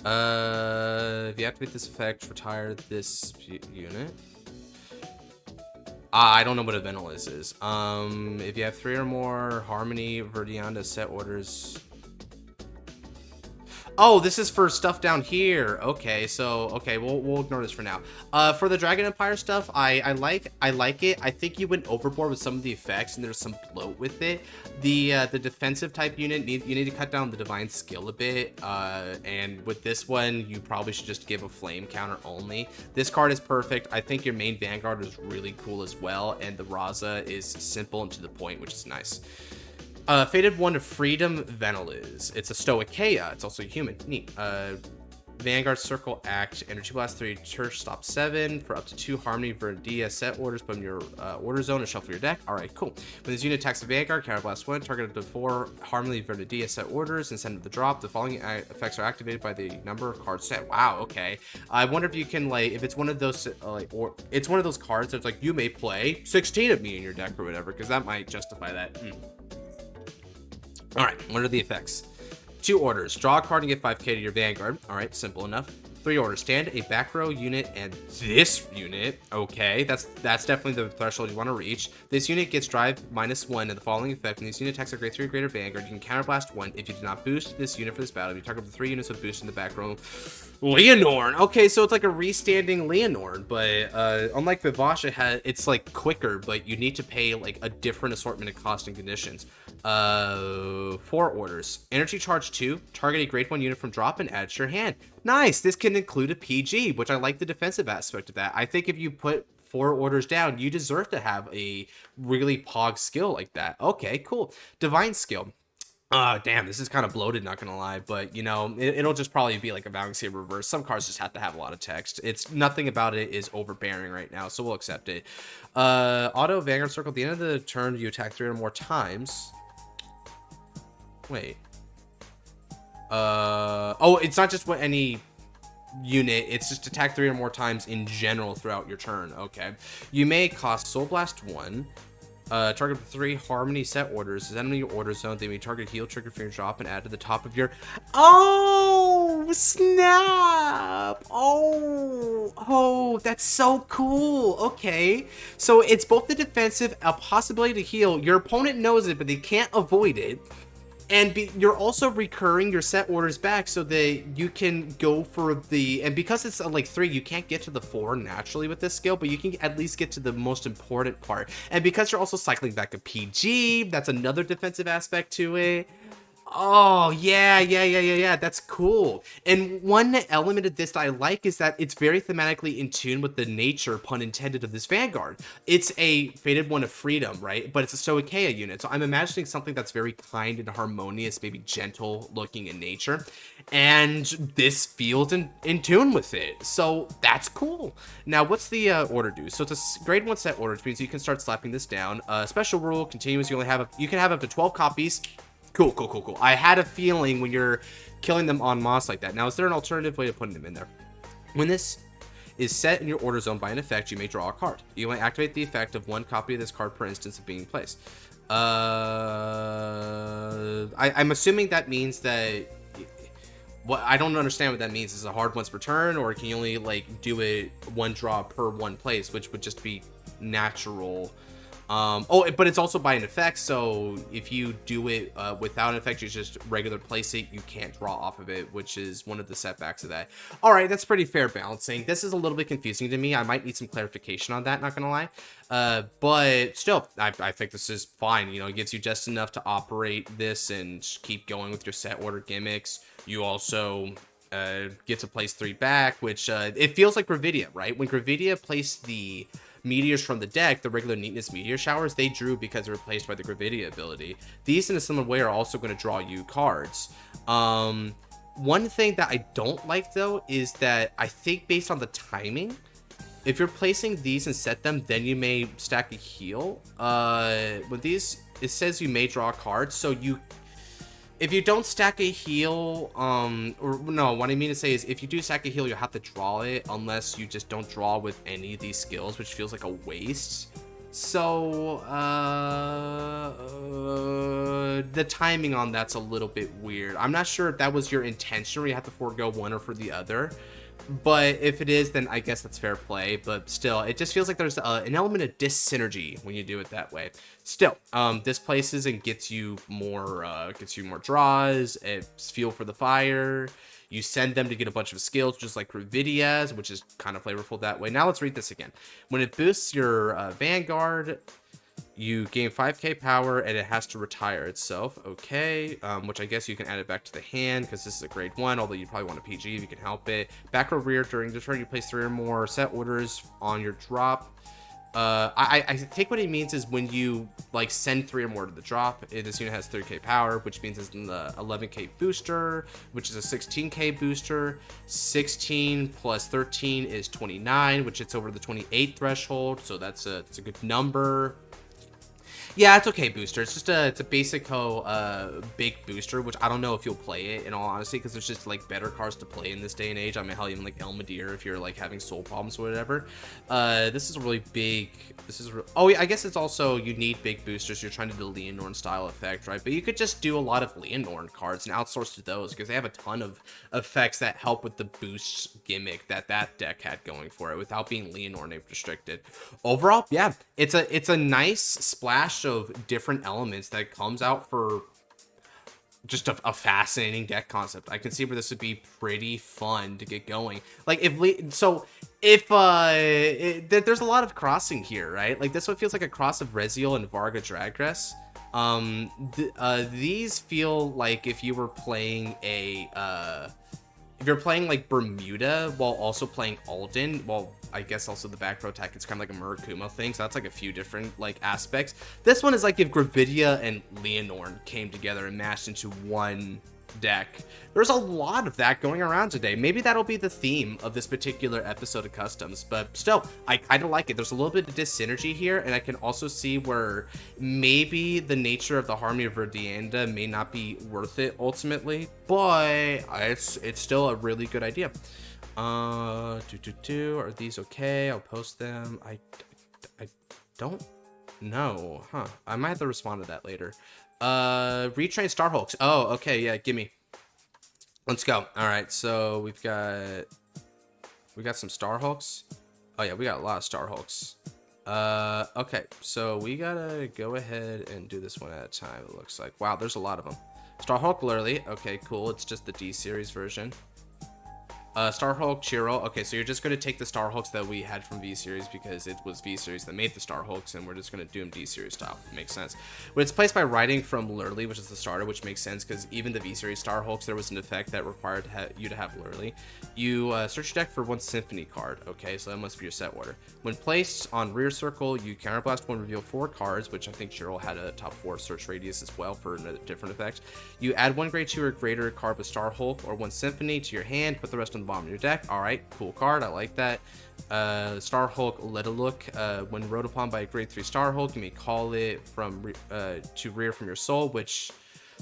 If you activate this effect, retire this unit. I don't know what a Veneliz is. If you have 3 or more Harmony, Verdianda set orders. Oh, this is for stuff down here. Okay, so okay, we'll ignore this for now. For the Dragon Empire stuff, I like it. I think you went overboard with some of the effects, and there's some bloat with it. The defensive type unit you need to cut down the divine skill a bit. And with this one, you probably should just give a flame counter only. This card is perfect. I think your main Vanguard is really cool as well, and the Raza is simple and to the point, which is nice. Fated One of Freedom, Veneliz. It's a Stoicheia. It's also a human. Neat. Vanguard Circle Act. Energy Blast 3. Church Stop 7. For up to 2 Harmony Verdia set orders from your order zone and shuffle your deck. Alright, cool. When this unit attacks the Vanguard, Counterblast 1. Target up to 4 Harmony Verdia set orders and send it to the drop. The following effects are activated by the number of cards set. Wow, okay. I wonder if you can, like, if it's one of those, or it's one of those cards that's like, you may play 16 of me in your deck or whatever, because that might justify that. Alright, what are the effects? 2 orders. Draw a card and get 5k to your Vanguard. Alright, simple enough. 3 orders. Stand a back row unit and this unit. Okay, that's definitely the threshold you want to reach. This unit gets drive -1 and the following effect. When this unit attacks a grade 3 or greater Vanguard, you can counterblast 1. If you do not boost this unit for this battle, you target up to 3 units with boost in the back row. Leonorn. Okay, so it's like a restanding Leonorn, but unlike Vivasha, it's like quicker, but you need to pay like a different assortment of cost and conditions. 4 orders. Energy charge 2. Target a grade 1 unit from drop and add it to your hand. Nice. This can include a PG, which I like the defensive aspect of that. I think if you put 4 orders down, you deserve to have a really pog skill like that. Okay, cool. Divine skill. Damn, this is kind of bloated, not gonna lie, but you know, it'll just probably be like a Valiant Saber reverse. Some cards just have to have a lot of text. It's nothing about it is overbearing right now, so we'll accept it. Auto Vanguard Circle. At the end of the turn, you attack 3 or more times. Wait. Oh, it's not just what any unit, it's just attack 3 or more times in general throughout your turn. Okay. You may cost Soul Blast 1. Target 3 Harmony set orders. Is enemy your order zone. They may target heal, trigger fear, drop, and add to the top of your. Oh snap! Oh, that's so cool. Okay, so it's both the defensive, a possibility to heal. Your opponent knows it, but they can't avoid it. And you're also recurring your set orders back so that you can go for the, and because it's like 3, you can't get to the 4 naturally with this skill, but you can at least get to the most important part. And because you're also cycling back a PG, that's another defensive aspect to it. Oh, yeah. That's cool. And one element of this that I like is that it's very thematically in tune with the nature, pun intended, of this Vanguard. It's a Fated One of Freedom, right? But it's a Stoicheia unit. So I'm imagining something that's very kind and harmonious, maybe gentle looking in nature. And this feels in tune with it. So that's cool. Now, what's the order do? So it's a grade 1 set order, which means you can start slapping this down. Special rule continues. You can have up to 12 copies. Cool. I had a feeling when you're killing them en masse like that. Now, is there an alternative way to putting them in there? When this is set in your order zone by an effect, you may draw a card. You may activate the effect of 1 copy of this card per instance of being placed. I'm assuming that means that... What I don't understand what that means. Is it hard once per turn, or can you only like do it 1 draw per 1 place, which would just be natural? But it's also by an effect, so if you do it without an effect, you just regular place it, you can't draw off of it, which is one of the setbacks of that. All right, that's pretty fair balancing. This is a little bit confusing to me. I might need some clarification on that, not gonna lie. But still, I think this is fine. You know, it gives you just enough to operate this and keep going with your set order gimmicks. You also get to place 3 back, which it feels like Gravidia, right? When Gravidia placed the meteors from the deck, the regular neatness meteor showers, they drew because they're replaced by the Gravidia ability. These, in a similar way, are also going to draw you cards. One thing that I don't like, though, is that I think based on the timing, if you're placing these and set them, then you may stack a heal. With these, it says you may draw cards, so if you don't stack a heal, or no, what I mean to say is if you do stack a heal, you'll have to draw it unless you just don't draw with any of these skills, which feels like a waste. So, the timing on that's a little bit weird. I'm not sure if that was your intention where you have to forego one or for the other. But if it is, then I guess that's fair play. But still, it just feels like there's an element of dis-synergy when you do it that way. Still, this places and gets you more draws. It's fuel for the fire. You send them to get a bunch of skills, just like Gravidia's, which is kind of flavorful that way. Now let's read this again. When it boosts your Vanguard, you gain 5k power and it has to retire itself. Okay, which I guess you can add it back to the hand because this is a grade 1, although you probably want a PG if you can help it. Back or rear during the turn, you place 3 or more set orders on your drop. I think what it means is when you like send 3 or more to the drop, this unit has 3k power, which means it's in the 11k booster, which is a 16k booster. 16 plus 13 is 29, which it's over the 28 threshold, so it's a good number. Yeah, it's okay booster. It's just it's a basic big booster, which I don't know if you'll play it in all honesty, because there's just like better cards to play in this day and age. I mean, hell, even like Elmadir if you're like having soul problems or whatever. This is a really big. Oh yeah, I guess it's also you need big boosters. You're trying to do the Leonorn style effect, right? But you could just do a lot of Leonorn cards and outsource to those because they have a ton of effects that help with the boost gimmick that deck had going for it without being Leonorn restricted. Overall, yeah, it's a nice splash of different elements that comes out for just a fascinating deck concept. I can see where this would be pretty fun to get going. Like there's a lot of crossing here, right? Like this one feels like a cross of Reziel and Varga Dragress. These feel like if you were playing a if you're playing like Bermuda while also playing Alden, well, I guess also the back row attack, it's kind of like a Murakumo thing, so that's like a few different like aspects. This one is like if Gravidia and Leonorn came together and mashed into one deck. There's a lot of that going around today. Maybe that'll be the theme of this particular episode of Customs, but still, I kind of like it. There's a little bit of dyssynergy here, and I can also see where maybe the nature of the Harmony of Verdianda may not be worth it ultimately, but it's still a really good idea. Are these okay? I'll post them. I don't know, huh? I might have to respond to that later. Retrain Starhawks. Oh, okay, yeah, gimme. Let's go. All right, so we got some Starhawks. Oh yeah, we got a lot of Starhawks. Okay, so we gotta go ahead and do this one at a time. It looks like, wow, there's a lot of them. Starhawk Lurley. Okay, cool. It's just the D series version. Starhawk Chiro. Okay, so you're just going to take the Starhawks that we had from V-Series because it was V-Series that made the Starhawks, and we're just going to do them D-Series style. Makes sense. But it's placed by writing from Lurley, which is the starter, which makes sense because even the V-Series Starhawks, there was an effect that required you to have Lurley. You search your deck for one Symphony card. Okay, so that must be your set order. When placed on rear circle, you counterblast one, reveal 4 cards, which I think Chiro had a top 4 search radius as well for a different effect. You add one grade 2 or greater card with Starhawk or one Symphony to your hand, put the rest on the bottom of your deck. All right, cool card. I like that. Starhawk Let a Look. When rode upon by a grade 3 Starhawk, you may call it from to rear from your soul, which,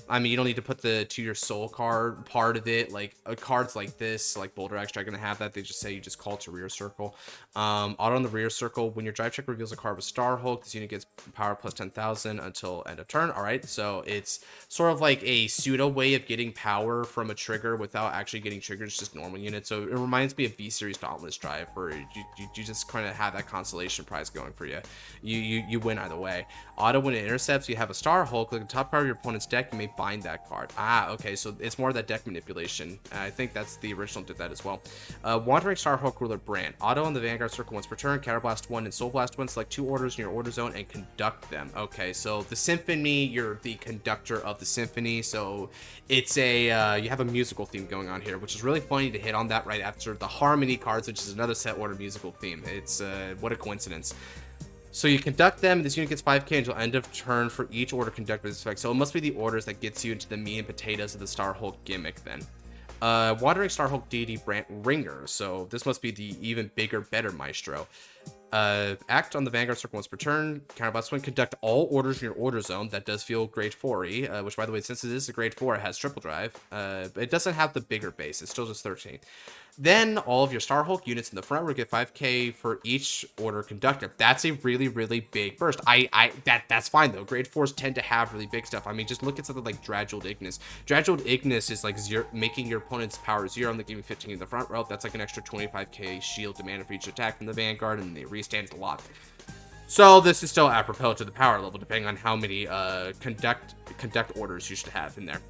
I mean, you don't need to put the to your soul card part of it. Like cards like this, like Boulder Extra, are gonna have that. They just say you just call to rear circle. Auto on the rear circle. When your drive check reveals a card with Starhawk, this unit gets power plus 10,000 until end of turn. All right, so it's sort of like a pseudo way of getting power from a trigger without actually getting triggered. It's just normal units. So it reminds me of V-Series Dauntless Drive, where you just kind of have that consolation prize going for you. You win either way. Auto when it intercepts, you have a Starhawk. Look at the top card of your opponent's deck. You may bind that card. Ah, okay, so it's more of that deck manipulation. I think that's the original did that as well. Wandering Starhawk Ruler Brand. Auto on the Vanguard circle once per turn. Counterblast 1 and Soul Blast 1. Select 2 orders in your order zone and conduct them. Okay, so the Symphony, you're the conductor of the Symphony, so it's a you have a musical theme going on here, which is really funny to hit on that right after the Harmony cards, which is another set order musical theme. It's what a coincidence. So you conduct them, this unit gets 5k until end of turn for each order conducted with this effect. So it must be the orders that gets you into the meat and potatoes of the Starhawk gimmick then. Wandering Starhawk Deity Brand Ringer. So this must be the even bigger, better Maestro. Act on the Vanguard circle once per turn. Counterblast 1. Conduct all orders in your order zone. That does feel grade 4-y, which, by the way, since it is a grade 4, it has triple drive. But it doesn't have the bigger base. It's still just 13. Then all of your Starhawk units in the front will get 5k for each order conducted. That's a really, really big burst. That's fine though. Grade 4s tend to have really big stuff. I mean, just look at something like Draguled Ignis. Draguled Ignis is like making your opponent's power 0 and giving 15 in the front row. That's like an extra 25k shield demanded for each attack from the Vanguard, and the restands a lot. So this is still apropos to the power level, depending on how many conduct orders you should have in there.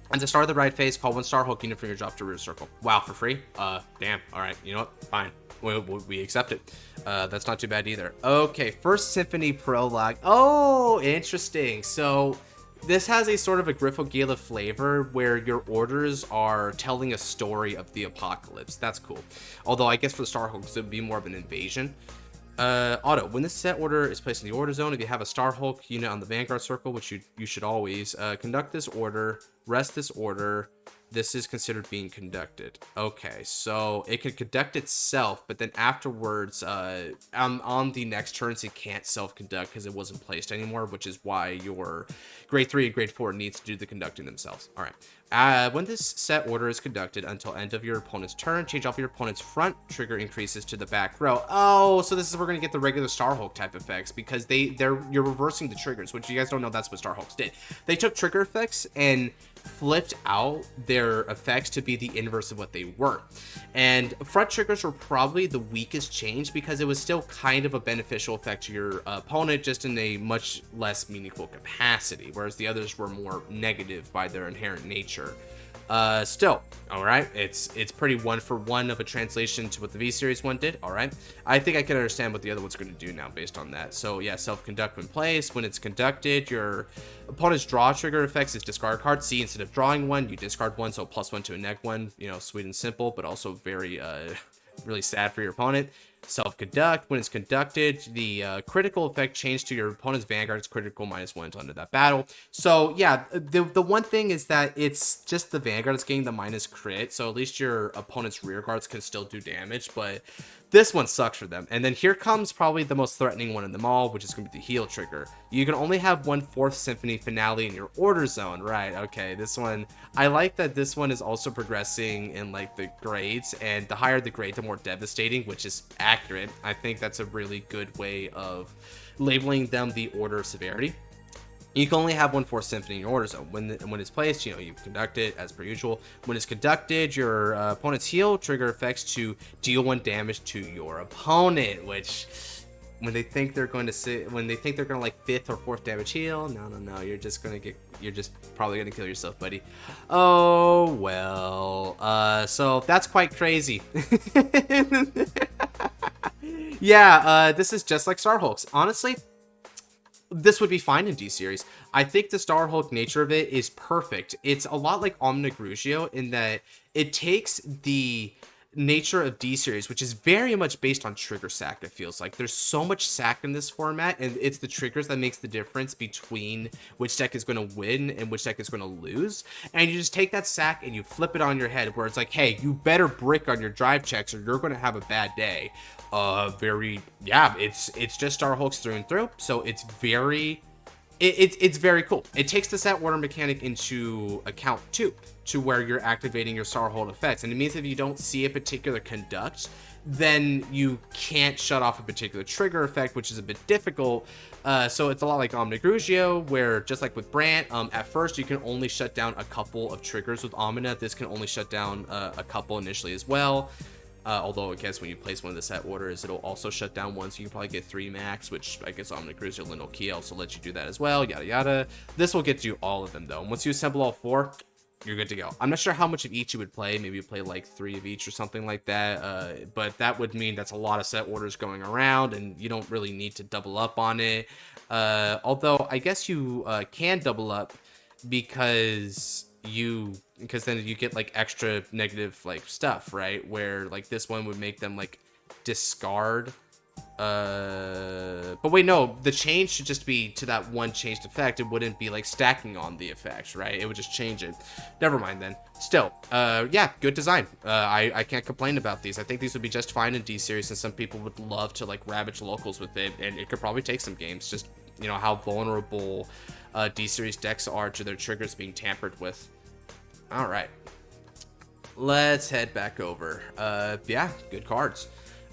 At the start of the ride phase, call one Starhawk unit from your drop to rear circle. Wow, for free? Damn. All right, you know what? Fine. We accept it. That's not too bad either. Okay, first Symphony prologue. Oh, interesting. So this has a sort of a Griffo Gala flavor where your orders are telling a story of the apocalypse. That's cool. Although I guess for the Starhawks, it would be more of an invasion. Auto. When this set order is placed in the order zone, if you have a Starhawk unit on the Vanguard circle, which you should always, conduct this order, rest this order. This is considered being conducted. Okay, so it can conduct itself, but then afterwards, on the next turns, it can't self-conduct because it wasn't placed anymore, which is why your grade 3 and grade 4 needs to do the conducting themselves. All right. When this set order is conducted until end of your opponent's turn, change off your opponent's front trigger increases to the back row. Oh, so this is where we're gonna get the regular Starhawk type effects because you're reversing the triggers, which you guys don't know that's what Starhawks did. They took trigger effects and flipped out their effects to be the inverse of what they were. And front triggers were probably the weakest change because it was still kind of a beneficial effect to your opponent, just in a much less meaningful capacity, whereas the others were more negative by their inherent nature. Still, all right, it's pretty one for one of a translation to what the V Series one did. All right, I think I can understand what the other one's going to do now based on that. So yeah, self-conduct when placed. When it's conducted, your opponent's draw trigger effects is discard a card. See, instead of drawing one, you discard one, so +1 to a -1. You know, sweet and simple, but also very really sad for your opponent. Self-conduct, when it's conducted, the critical effect changed to your opponent's Vanguard's critical -1 to under that battle. So yeah, the one thing is that it's just the Vanguard is getting the minus crit, so at least your opponent's rear guards can still do damage, but this one sucks for them. And then here comes probably the most threatening one in them all, which is going to be the heal trigger. You can only have 1/4 Symphony Finale in your order zone, right? Okay, this one, I like that this one is also progressing in like the grades, and the higher the grade, the more devastating, which is accurate. I think that's a really good way of labeling them the order of severity. You can only have 1/4 Symphony in your order zone. When it's placed, you know, you conduct it as per usual. When it's conducted, your opponent's heal trigger effects to deal 1 damage to your opponent, which when they think they're going to like 5th or 4th damage heal, no, you're just probably gonna kill yourself, buddy. Oh well. So that's quite crazy. Yeah, this is just like Star Hulks. Honestly, this would be fine in D series. I think the Star Hulk nature of it is perfect. It's a lot like Omni Grugio in that it takes the nature of D series, which is very much based on trigger sack. It feels like there's so much sack in this format, and it's the triggers that makes the difference between which deck is going to win and which deck is going to lose. And you just take that sack and you flip it on your head, where it's like, hey, you better brick on your drive checks or you're going to have a bad day. It's just Star Hulks through and through. So it's very cool. It takes the set order mechanic into account too, to where you're activating your Star Hold effects. And it means if you don't see a particular conduct, then you can't shut off a particular trigger effect, which is a bit difficult. So it's a lot like Omni Grugio, where just like with Brant, at first you can only shut down a couple of triggers with Omina. This can only shut down a couple initially as well. Although I guess when you place one of the set orders, it'll also shut down one, so you can probably get 3 max, which I guess Omni Grugio Lindell Key also lets you do that as well, yada yada. This will get you all of them though. And once you assemble all 4, you're good to go. I'm not sure how much of each you would play. Maybe you play like 3 of each or something like that. But that would mean that's a lot of set orders going around, and you don't really need to double up on it. Although I guess you can double up because then you get like extra negative like stuff, right? Where like this one would make them like discard. But wait, no, the change should just be to that one changed effect. It wouldn't be like stacking on the effect, right? It would just change it. Never mind then. Still, yeah, good design. I can't complain about these. I think these would be just fine in D series, and some people would love to like ravage locals with it, and it could probably take some games. Just, you know, how vulnerable D series decks are to their triggers being tampered with. All right, let's head back over. Yeah, good cards.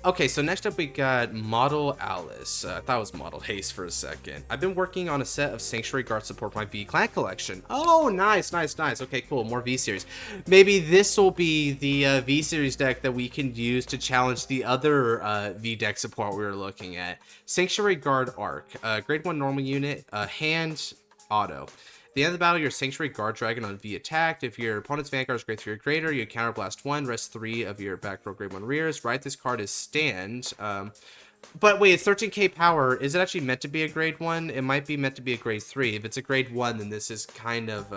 Okay, so next up we got Model Alice. I thought it was Model Haste for a second. I've been working on a set of Sanctuary Guard support for my V-Clan collection. Oh, nice. Okay, cool. More V-Series. Maybe this will be the V-Series deck that we can use to challenge the other V-deck support we were looking at. Sanctuary Guard Arc. Grade 1 normal unit. Hand auto. At the end of the battle, your Sanctuary Guard Dragon on V attacked. If your opponent's Vanguard is grade 3 or greater, you counterblast 1, rest 3 of your back row grade 1 rears. Write this card as stand. But wait, it's 13k power. Is it actually meant to be a grade 1? It might be meant to be a grade 3. If it's a grade 1, then this is kind of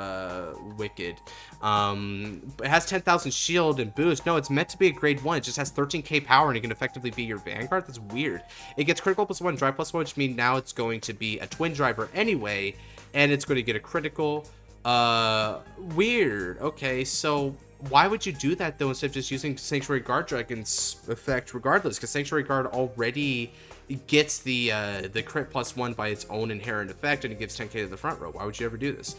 wicked. It has 10,000 shield and boost. No, it's meant to be a grade 1. It just has 13k power, and it can effectively be your Vanguard. That's weird. It gets critical +1, drive +1, which means now it's going to be a twin driver anyway, and it's going to get a critical. Weird. Okay, so why would you do that though instead of just using Sanctuary Guard Dragon's effect regardless? Because Sanctuary Guard already gets the crit +1 by its own inherent effect, and it gives 10k to the front row. Why would you ever do this?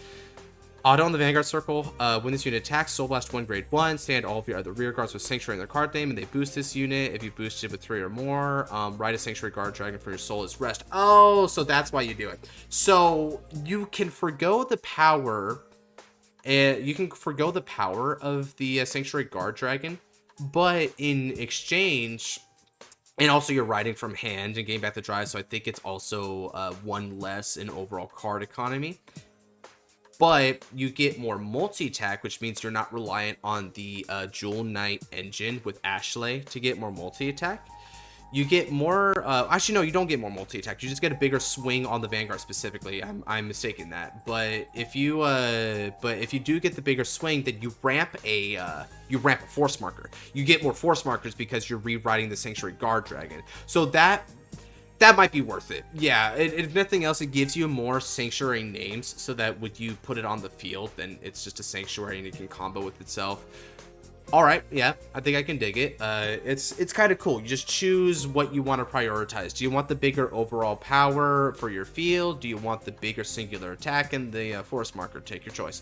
Auto on the Vanguard circle. When this unit attacks, Soul Blast 1 grade 1. Stand all of your other rear guards with Sanctuary in their card name, and they boost this unit. If you boost it with 3 or more, write a Sanctuary Guard Dragon for your soul as rest. Oh, so that's why you do it. So you can forgo the power. You can forgo the power of the Sanctuary Guard Dragon, but in exchange, and also you're writing from hand and getting back the drive, so I think it's also 1 less in overall card economy. but you get more multi-attack, which means you're not reliant on the Jewel Knight engine with Ashley to get more multi-attack. You get more, actually no, you don't get more multi-attack. You just get a bigger swing on the Vanguard specifically. I'm mistaken that. But if you do get the bigger swing, then you ramp a force marker. You get more force markers because you're rewriting the Sanctuary Guard Dragon. So that might be worth it. Yeah, if nothing else, it gives you more Sanctuary names so that when you put it on the field, then it's just a Sanctuary and it can combo with itself. All right, yeah, I think I can dig it. It's kind of cool. You just choose what you want to prioritize. Do you want the bigger overall power for your field? Do you want the bigger singular attack and the force marker? Take your choice.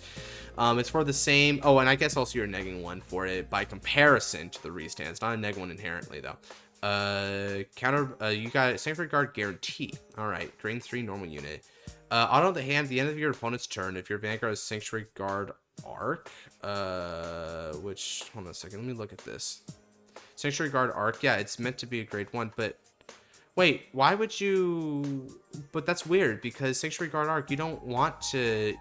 It's for the same. Oh, and I guess also you're negging one for it by comparison to the restand. It's not a neg one inherently though. You got Sanctuary Guard guarantee. All right, drain 3 normal unit. Auto the hand at the end of your opponent's turn. If your Vanguard is Sanctuary Guard Arc, which, hold on a second, let me look at this. Sanctuary Guard Arc, yeah, it's meant to be a grade 1, but wait, why would you? But that's weird because Sanctuary Guard Arc, you don't want to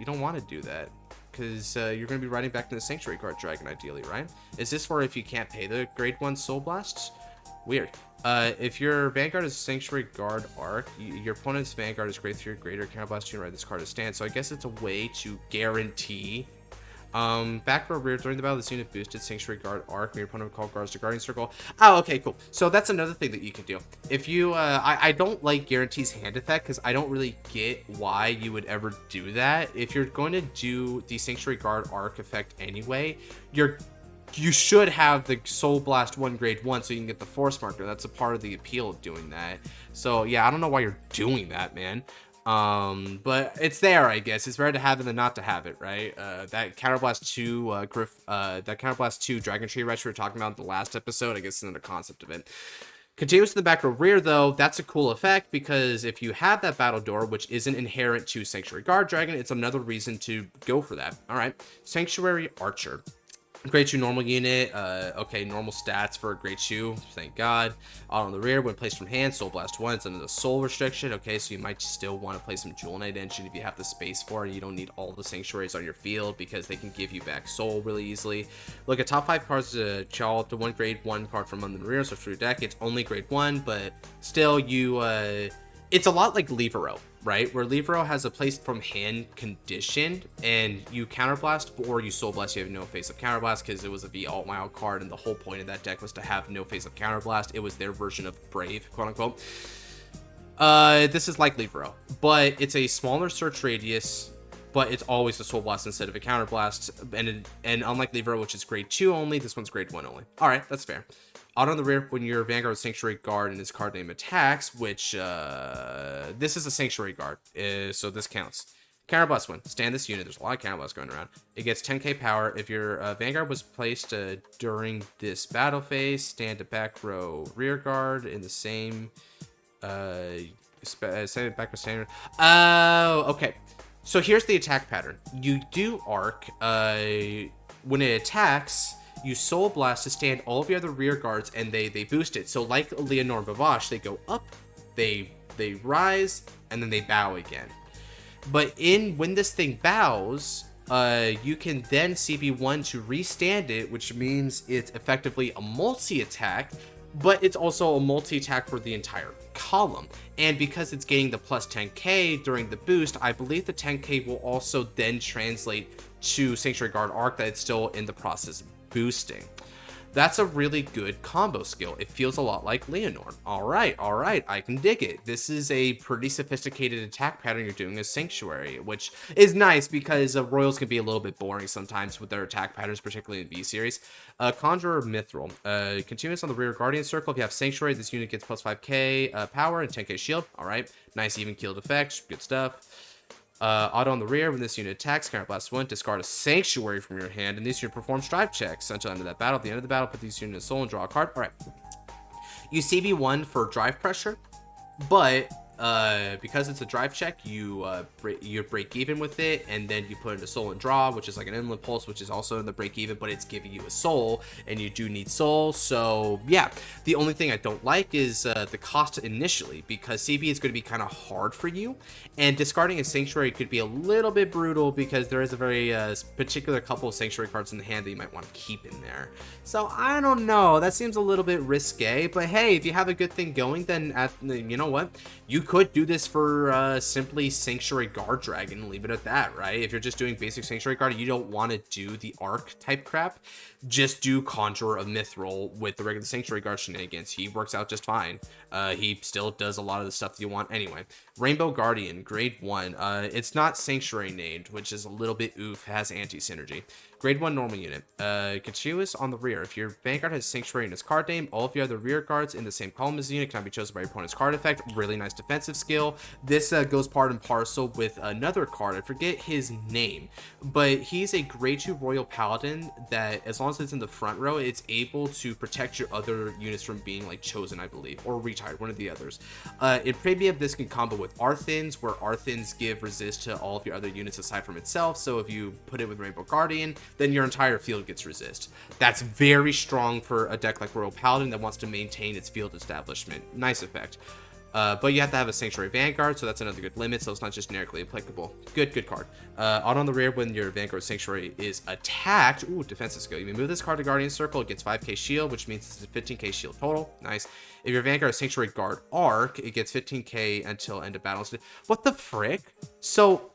do that because you're going to be riding back to the Sanctuary Guard Dragon ideally, right? Is this for if you can't pay the grade 1 Soul Blast? Weird. If your Vanguard is Sanctuary Guard Arc, your opponent's Vanguard is grade 3 or greater, Counterblast 2 and ride this card to stand. So I guess it's a way to guarantee. Back row rear, during the battle, this unit boosted Sanctuary Guard Arc, when your opponent will call guards to Guardian Circle. Oh, okay, cool. So that's another thing that you can do. If you, I don't like Guarantee's hand effect, because I don't really get why you would ever do that. If you're going to do the Sanctuary Guard Arc effect anyway, you should have the Soul Blast 1 grade 1 so you can get the force marker. That's a part of the appeal of doing that. So yeah, I don't know why you're doing that, man. But it's there, I guess. It's better to have it than not to have it, right? That Counterblast 2 that Counterblast 2 Dragon Tree Rush we were talking about in the last episode, I guess, is another concept of it. Continuous to the back row rear, though, that's a cool effect because if you have that battle door, which isn't inherent to Sanctuary Guard Dragon, it's another reason to go for that. All right, Sanctuary Archer. Grade 2 normal unit. Okay, normal stats for a grade 2. Thank God. On the rear, when placed from hand, Soul Blast 1. It's under the soul restriction. Okay, so you might still want to play some Jewel Knight engine if you have the space for it. You don't need all the sanctuaries on your field because they can give you back soul really easily. Look at top 5 cards to chaw up to 1 grade 1 card from under the rear. So through your deck, it's only grade 1, but still you it's a lot like Levero, right? Where Levero has a place from hand conditioned, and you counterblast or you soul blast, you have no face of counterblast because it was a V alt wild card, and the whole point of that deck was to have no face of counterblast. It was their version of Brave, quote unquote. This is like Levero, but it's a smaller search radius, but it's always a soul blast instead of a counterblast. And unlike Levero, which is grade 2 only, this one's grade 1 only. All right, that's fair. Out on the rear, when your Vanguard Sanctuary Guard and its card name attacks, which this is a Sanctuary Guard, so this counts. Counterblast 1. Stand this unit. There's a lot of counterblasts going around. It gets 10k power. If your Vanguard was placed during this battle phase, stand a back row rear guard in the same back row standard. Oh, okay. So here's the attack pattern. You do arc. When it attacks, you soul blast to stand all of your other rear guards, and they boost it. So like Leonore and Bavash, they go up, they rise, and then they bow again. But when this thing bows, you can then CB1 to restand it, which means it's effectively a multi-attack, but it's also a multi-attack for the entire column. And because it's getting the plus 10k during the boost, I believe the 10k will also then translate to Sanctuary Guard Arc that it's still in the process of boosting. That's a really good combo skill. It feels a lot like Leonore. All right, I can dig it. This is a pretty sophisticated attack pattern you're doing as Sanctuary, which is nice because Royals can be a little bit boring sometimes with their attack patterns, particularly in V-Series. Conjurer Mithril. Continuous on the rear Guardian Circle. If you have Sanctuary, this unit gets plus 5k power and 10k shield. All right, nice even keeled effect. Good stuff. Auto on the rear, when this unit attacks, Counterblast 1, discard a Sanctuary from your hand, and this unit performs drive checks until the end of that battle. At the end of the battle, put these units in soul and draw a card. Alright. You CB1 for drive pressure, but because it's a drive check, you break even with it, and then you put in a soul and draw, which is like an inland pulse, which is also in the break even, but it's giving you a soul, and you do need soul. So yeah, the only thing I don't like is the cost initially, because CB is going to be kind of hard for you, and discarding a sanctuary could be a little bit brutal because there is a very particular couple of sanctuary cards in the hand that you might want to keep in there. So I don't know, that seems a little bit risque, but hey, if you have a good thing going, then you know what, you could do this for simply Sanctuary Guard Dragon and leave it at that, right? If you're just doing basic Sanctuary Guard, you don't want to do the Arc type crap, just do Conjurer of Mithril with the regular Sanctuary Guard shenanigans. He works out just fine. He still does a lot of the stuff that you want anyway. Rainbow Guardian, grade 1. It's not Sanctuary named, which is a little bit oof, has anti-synergy. Grade 1 normal unit. Continuous on the rear. If your Vanguard has Sanctuary in its card name, all of your other rear guards in the same column as the unit cannot be chosen by your opponent's card effect. Really nice defensive skill. This goes part and parcel with another card. I forget his name, but he's a grade 2 Royal Paladin that, as long as it's in the front row, it's able to protect your other units from being like chosen, I believe, or retired, one of the others. In Premium, this can combo with Arthins, where Arthins give resist to all of your other units aside from itself. So if you put it with Rainbow Guardian, then your entire field gets resist. That's very strong for a deck like Royal Paladin that wants to maintain its field establishment. Nice effect. But you have to have a Sanctuary Vanguard, so that's another good limit, so it's not just generically applicable. Good card. Out on the rear, when your Vanguard Sanctuary is attacked, ooh, defensive skill. You may move this card to Guardian Circle, it gets 5k shield, which means it's a 15k shield total. Nice. If your Vanguard is Sanctuary Guard Arc, it gets 15k until end of battle. What the frick? So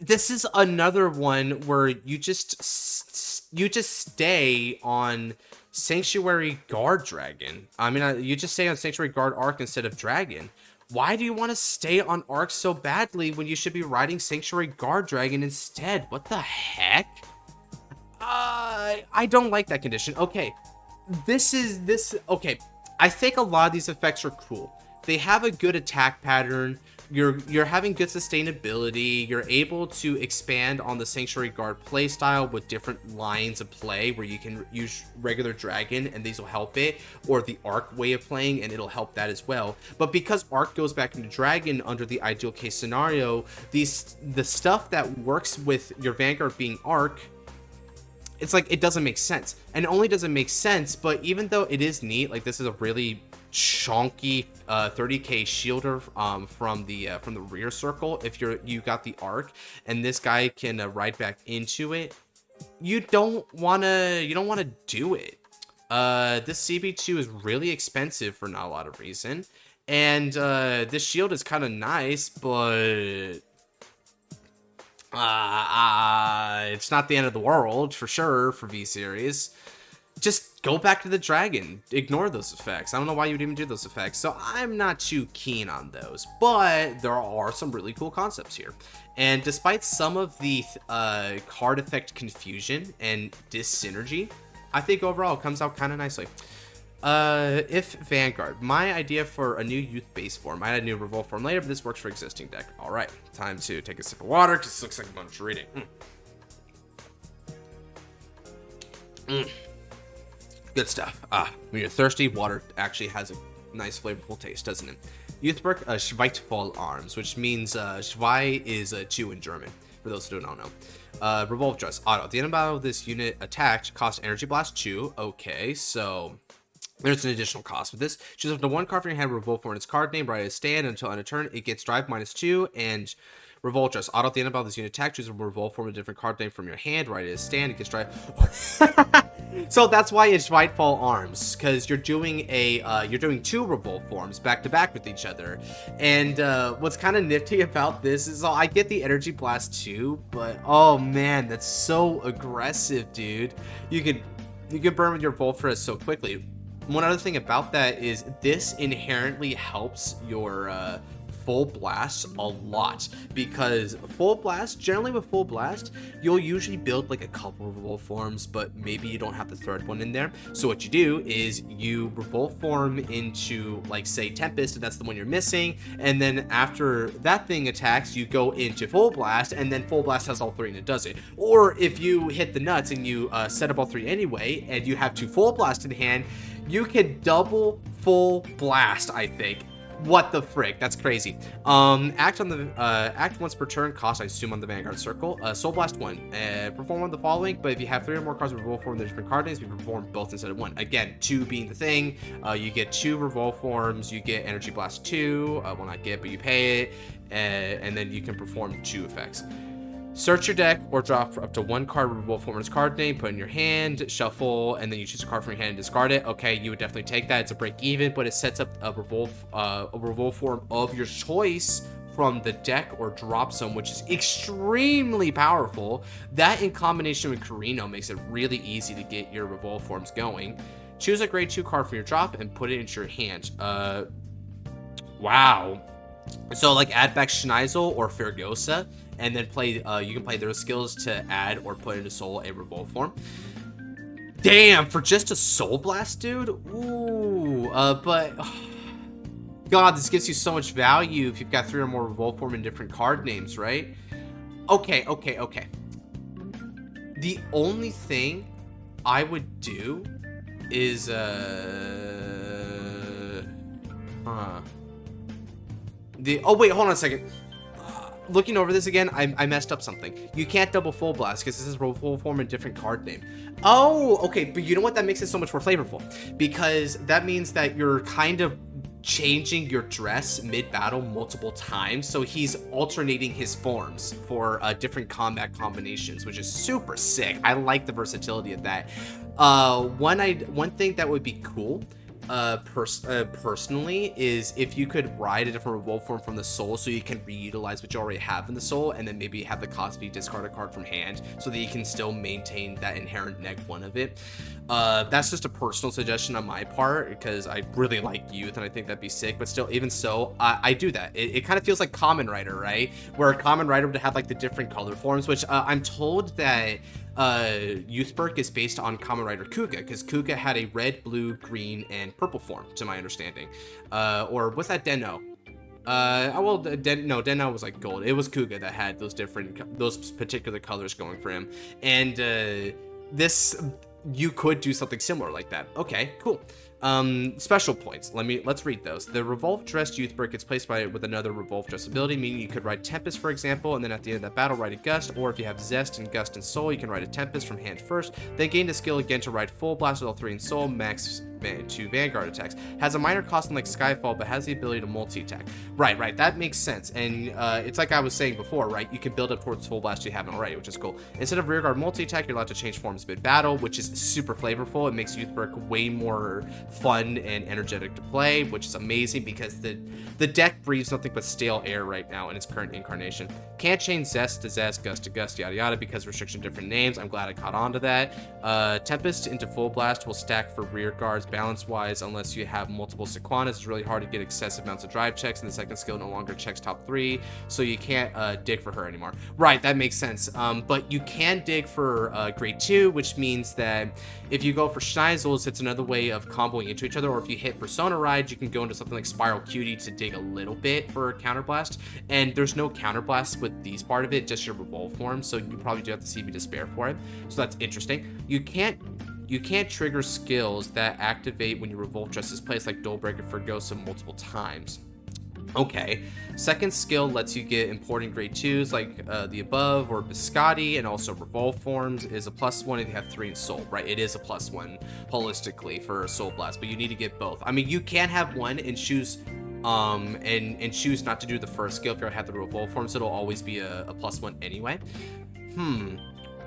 this is another one where you just stay on Sanctuary Guard Dragon. I mean, you just stay on Sanctuary Guard Arc instead of Dragon. Why do you want to stay on Arc so badly when you should be riding Sanctuary Guard Dragon instead? What the heck? I don't like that condition. Okay, okay, I think a lot of these effects are cool. They have a good attack pattern. You're having good sustainability. You're able to expand on the Sanctuary Guard playstyle with different lines of play where you can use regular Dragon and these will help it, or the Arc way of playing and it'll help that as well. But because Arc goes back into Dragon under the ideal case scenario, the stuff that works with your Vanguard being Arc, it's like it doesn't make sense. And it only doesn't make sense, but even though it is neat, like this is a really chunky 30k shielder from the rear circle. If you got the Arc and this guy can ride back into it, you don't wanna do it. This CB2 is really expensive for not a lot of reason, and this shield is kind of nice, but it's not the end of the world for sure for V series. Just go back to the Dragon. Ignore those effects. I don't know why you would even do those effects. So I'm not too keen on those. But there are some really cool concepts here. And despite some of the card effect confusion and dyssynergy, I think overall it comes out kind of nicely. If Vanguard, my idea for a new youth base form. I had a new revolt form later, but this works for existing deck. All right, time to take a sip of water because it looks like a bunch of reading. Good stuff. When you're thirsty, water actually has a nice flavorful taste, doesn't it? Youthberg Schweigtfall Arms, which means Schwei is two in German, for those who don't know. Revolve Dress, auto. At the end of battle, this unit attacked cost Energy Blast 2. Okay, so there's an additional cost with this. Choose up to one card from your hand, revolt for its card name, right as stand until end of turn. It gets drive -2, and Revolt Dress, auto at the end of battle, this unit attack, choose a revolt form a different card name from your hand, right as stand, it gets drive. So that's why it's Schweigtfall Arms, because you're doing two revolt forms back to back with each other. And what's kind of nifty about this is, I get the Energy Blast too, but oh man, that's so aggressive, dude. You could burn with your Volfress so quickly. One other thing about that is this inherently helps your full blast a lot, because full blast, generally with full blast, you'll usually build like a couple of revolt forms, but maybe you don't have the third one in there. So what you do is you revolt form into, like, say Tempest, and that's the one you're missing, and then after that thing attacks, you go into full blast, and then full blast has all three and it does it. Or if you hit the nuts and you set up all three anyway, and you have two full blast in hand, you can double full blast, I think. What the frick? That's crazy. Act once per turn. Cost, I assume, on the Vanguard circle. Soul Blast 1. Perform one of the following, but if you have 3 or more cards with revolve form, the different card names, we perform both instead of 1. Again, 2 being the thing. You get 2 revolve forms. You get Energy Blast 2. Well, not get, but you pay it, and then you can perform 2 effects. Search your deck or draw for up to 1 card with revolve form its card name, put in your hand, shuffle, and then you choose a card from your hand and discard it. Okay, you would definitely take that. It's a break even, but it sets up a revolve form of your choice from the deck or drop zone, which is extremely powerful. That in combination with Carino makes it really easy to get your revolve forms going. Choose a grade 2 card from your drop and put it into your hand. Wow. So like add back Schneisel or Fergosa, and then play. You can play their skills to add or put into Soul a revolve form. Damn, for just a Soul Blast, dude. Ooh, but God, this gives you so much value if you've got 3 or more revolve form in different card names, right? Okay. The only thing I would do is oh wait, hold on a second. Looking over this again, I messed up something. You can't double full blast because this is full form a different card name. Oh, okay, but you know what? That makes it so much more flavorful because that means that you're kind of changing your dress mid-battle multiple times, so he's alternating his forms for different combat combinations, which is super sick. I like the versatility of that. One thing that would be cool personally is if you could ride a different revolve form from the soul, so you can reutilize what you already have in the soul, and then maybe have the cost be discard a card from hand so that you can still maintain that inherent -1 of it. That's just a personal suggestion on my part because I really like youth and I think that'd be sick, but still, even so, I do that. It kind of feels like Common Rider, right? Where a Common Rider would have like the different color forms, which I'm told that Youthberg is based on Kamen Rider Kuga, because Kuga had a red, blue, green, and purple form, to my understanding. Or was that Denno? No, Denno was like gold. It was Kuga that had those particular colors going for him. And you could do something similar like that. Okay, cool. Special points. Let's read those. The Revolve Dressed Youthberg gets placed with another Revolve Dress ability, meaning you could ride Tempest, for example, and then at the end of that battle, ride a Gust, or if you have Zest and Gust and Soul, you can ride a Tempest from hand first, then gain the skill again to ride Full Blast with all 3 in Soul, max 2 Vanguard attacks. Has a minor cost like Skyfall, but has the ability to multi-attack. Right, that makes sense. And it's like I was saying before, right? You can build up towards Full Blast if you haven't already, which is cool. Instead of Rearguard multi-attack, you're allowed to change forms mid-battle, which is super flavorful. It makes Youthberg way more fun and energetic to play, which is amazing because the deck breathes nothing but stale air right now in its current incarnation. Can't change Zest to Zest, Gust to Gust, yada yada, because restriction different names. I'm glad I caught on to that. Tempest into Full Blast will stack for rear guards balance-wise unless you have multiple Sequanas. It's really hard to get excessive amounts of drive checks, and the second skill no longer checks top 3, so you can't dig for her anymore. Right, that makes sense. But you can dig for grade 2, which means that if you go for Schneisels, it's another way of comboing into each other, or if you hit Persona Ride, you can go into something like Spiral Cutie to dig a little bit for Counterblast, and there's no Counterblast with these part of it, just your Revolve form, so you probably do have to CB Despair for it, so that's interesting. You can't trigger skills that activate when your Revolve Dress is placed, like Dual Breaker for Ghost multiple times. Okay. Second skill lets you get important grade 2s like the above or Biscotti, and also Revolve forms is a +1 if you have 3 in Soul, right? It is a +1 holistically for Soul Blast, but you need to get both. I mean, you can have one and choose and choose not to do the first skill if you have the Revolve form, so it'll always be a +1 anyway.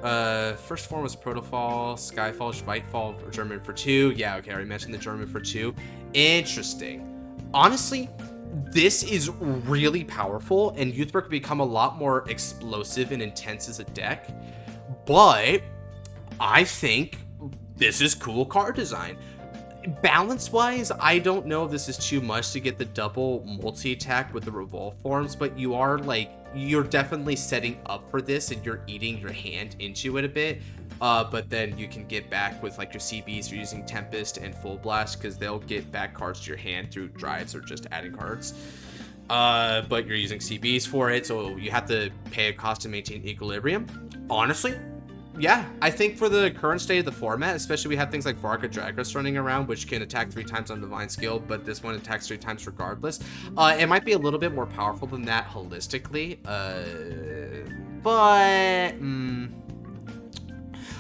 First form was Protofall, Skyfall, Schweightfall, or German for 2. Yeah, okay, I already mentioned the German for 2. Interesting. Honestly, this is really powerful, and Youthberg can become a lot more explosive and intense as a deck, but I think this is cool card design. Balance-wise, I don't know if this is too much to get the double multi-attack with the Revolve forms, but you're definitely setting up for this, and you're eating your hand into it a bit. But then you can get back with like your CBs. You're using Tempest and Full Blast because they'll get back cards to your hand through drives or just adding cards. But you're using CBs for it, so you have to pay a cost to maintain equilibrium. Honestly, Yeah, I think for the current state of the format, especially we have things like Varga Dragras running around, which can attack 3 times on Divine Skill, but this one attacks 3 times regardless. It might be a little bit more powerful than that holistically, but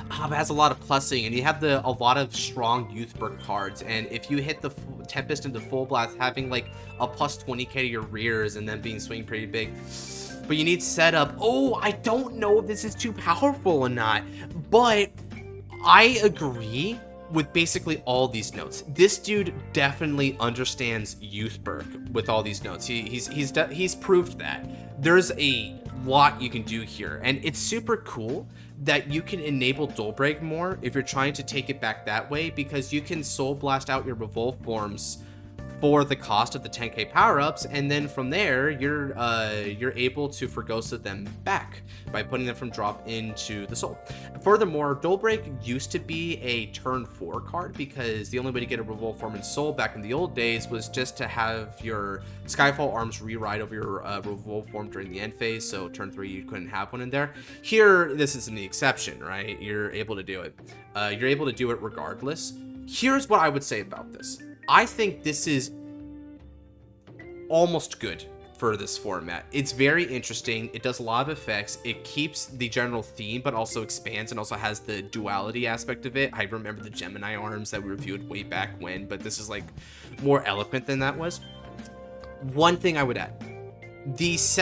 it has a lot of plussing, and you have a lot of strong Youthberg cards, and if you hit the Tempest into Full Blast, having like a plus 20k to your rears and then being swing pretty big, but you need setup. Oh, I don't know if this is too powerful or not, but I agree with basically all these notes. This dude definitely understands Youthberg with all these notes. He's proved that. There's a lot you can do here, and it's super cool that you can enable Dual Break more if you're trying to take it back that way, because you can Soul Blast out your Revolve forms for the cost of the 10k power-ups, and then from there you're able to Forgosa them back by putting them from drop into the soul. Furthermore, Dual Break used to be a turn 4 card, because the only way to get a Revolve form in soul back in the old days was just to have your Skyfall arms rewrite over your Revolve form during the end phase, so turn 3 you couldn't have one in there. Here, this isn't the exception, right? You're able to do it. You're able to do it regardless. Here's what I would say about this. I think this is almost good for this format. It's very interesting. It does a lot of effects. It keeps the general theme, but also expands and also has the duality aspect of it. I remember the Gemini arms that we reviewed way back when, but this is like more eloquent than that was. One thing I would add. This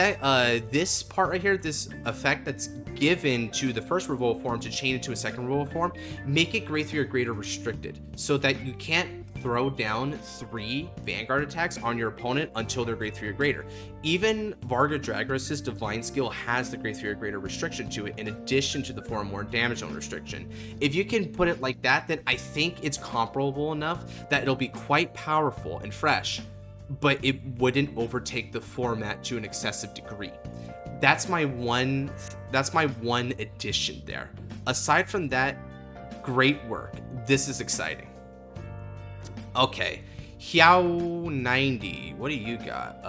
part right here, this effect that's given to the first Revolve form to chain into a second Revolve form, make it grade 3 or greater restricted, so that you can't throw down 3 Vanguard attacks on your opponent until they're grade 3 or greater. Even Varga Dragras' Divine Skill has the grade 3 or greater restriction to it, in addition to the 4 or more damage zone restriction. If you can put it like that, then I think it's comparable enough that it'll be quite powerful and fresh, but it wouldn't overtake the format to an excessive degree. That's my one addition there. Aside from that, great work. This is exciting. Okay, Hiao 90, what do you got?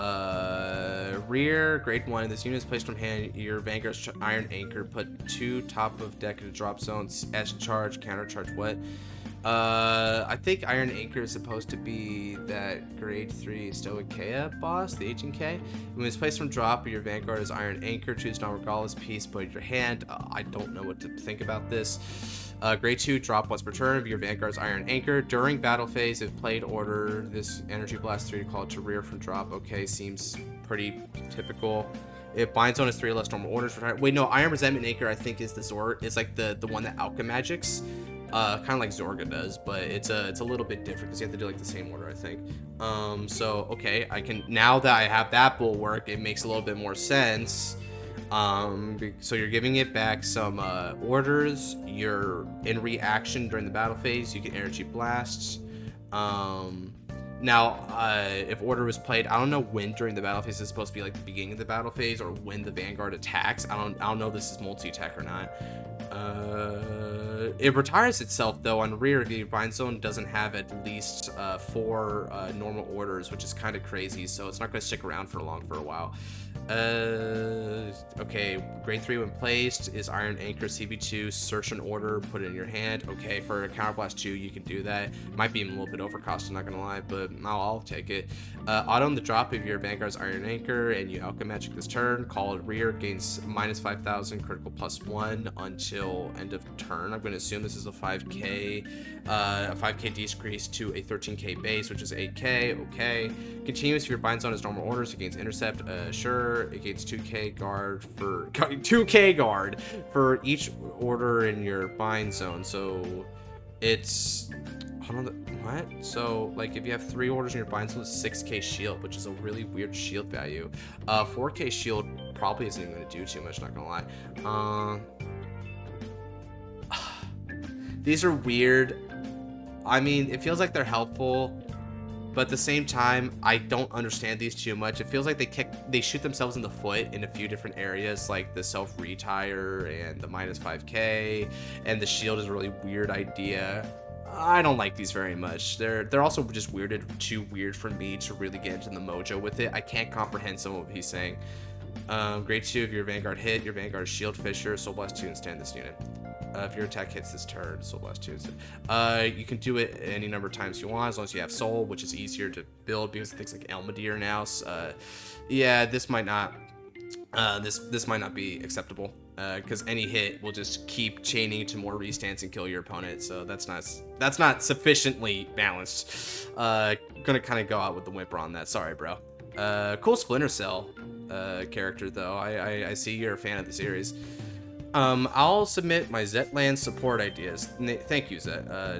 Rear, grade 1, this unit is placed from hand, your Vanguard's Iron Anchor, put 2 top of deck in a drop zone, S charge, counter charge, what? I think Iron Anchor is supposed to be that grade 3 Stoicheia boss, the 18k. When it's placed from drop, your Vanguard is Iron Anchor, choose non-regardless piece, put in your hand. I don't know what to think about this. Grade 2, drop once per turn of your Vanguard's Iron Anchor. During battle phase, if played, order this Energy Blast 3 to call it to rear from drop. Okay, seems pretty typical. If bind zone is 3 or less normal orders. Wait, no, Iron Resentment Anchor I think is is like the one that Alchemagics. Kind of like Zorga does, but it's a little bit different because you have to do like the same order, I think. So okay, now that I have that bulwark, it makes a little bit more sense. So you're giving it back some orders. You're in reaction during the battle phase. You get energy blasts. Now, if order was played, I don't know when during the battle phase it's supposed to be like the beginning of the battle phase or when the Vanguard attacks. I don't know if this is multi-attack or not. It retires itself though on rear. The bind zone doesn't have at least 4 normal orders, which is kind of crazy. So it's not going to stick around for a while. Okay, grade 3 when placed is Iron Anchor CB2, search an order, put it in your hand. Okay, for a Counterblast 2 you can do that. Might be a little bit overcost, I'm not gonna lie, but I'll take it. Auto on the drop of your Vanguard's Iron Anchor and you Alchemagic this turn, call it rear, gains minus 5,000, critical plus 1 until end of turn. I'm gonna assume this is a 5k decrease to a 13k base, which is 8k. Okay, continuous if your bind zone is normal orders, it gains intercept. Sure, it gains 2k guard for each order in your bind zone. So it's, hold on, what? So like if you have 3 orders in your bind zone, it's 6k shield, which is a really weird shield value. 4k shield probably isn't even going to do too much, not gonna lie. These are weird. I mean, it feels like they're helpful, but at the same time, I don't understand these too much. It feels like they shoot themselves in the foot in a few different areas, like the self-retire and the minus 5k, and the shield is a really weird idea. I don't like these very much. They're also just too weird for me to really get into the mojo with it. I can't comprehend some of what he's saying. Grade 2, if your Vanguard hit, your Vanguard is Shield Fisher, Soul Blast 2, and stand this unit. If your attack hits this turn, Soul Blast 2 instead. You can do it any number of times you want, as long as you have Soul, which is easier to build because of things like Elmadir now. Yeah, this might not this might not be acceptable, because any hit will just keep chaining to more restands and kill your opponent, so that's not sufficiently balanced. Gonna kind of go out with the whimper on that. Sorry, bro. Cool Splinter Cell character, though. I see you're a fan of the series. I'll submit my Zetland support ideas. Thank you,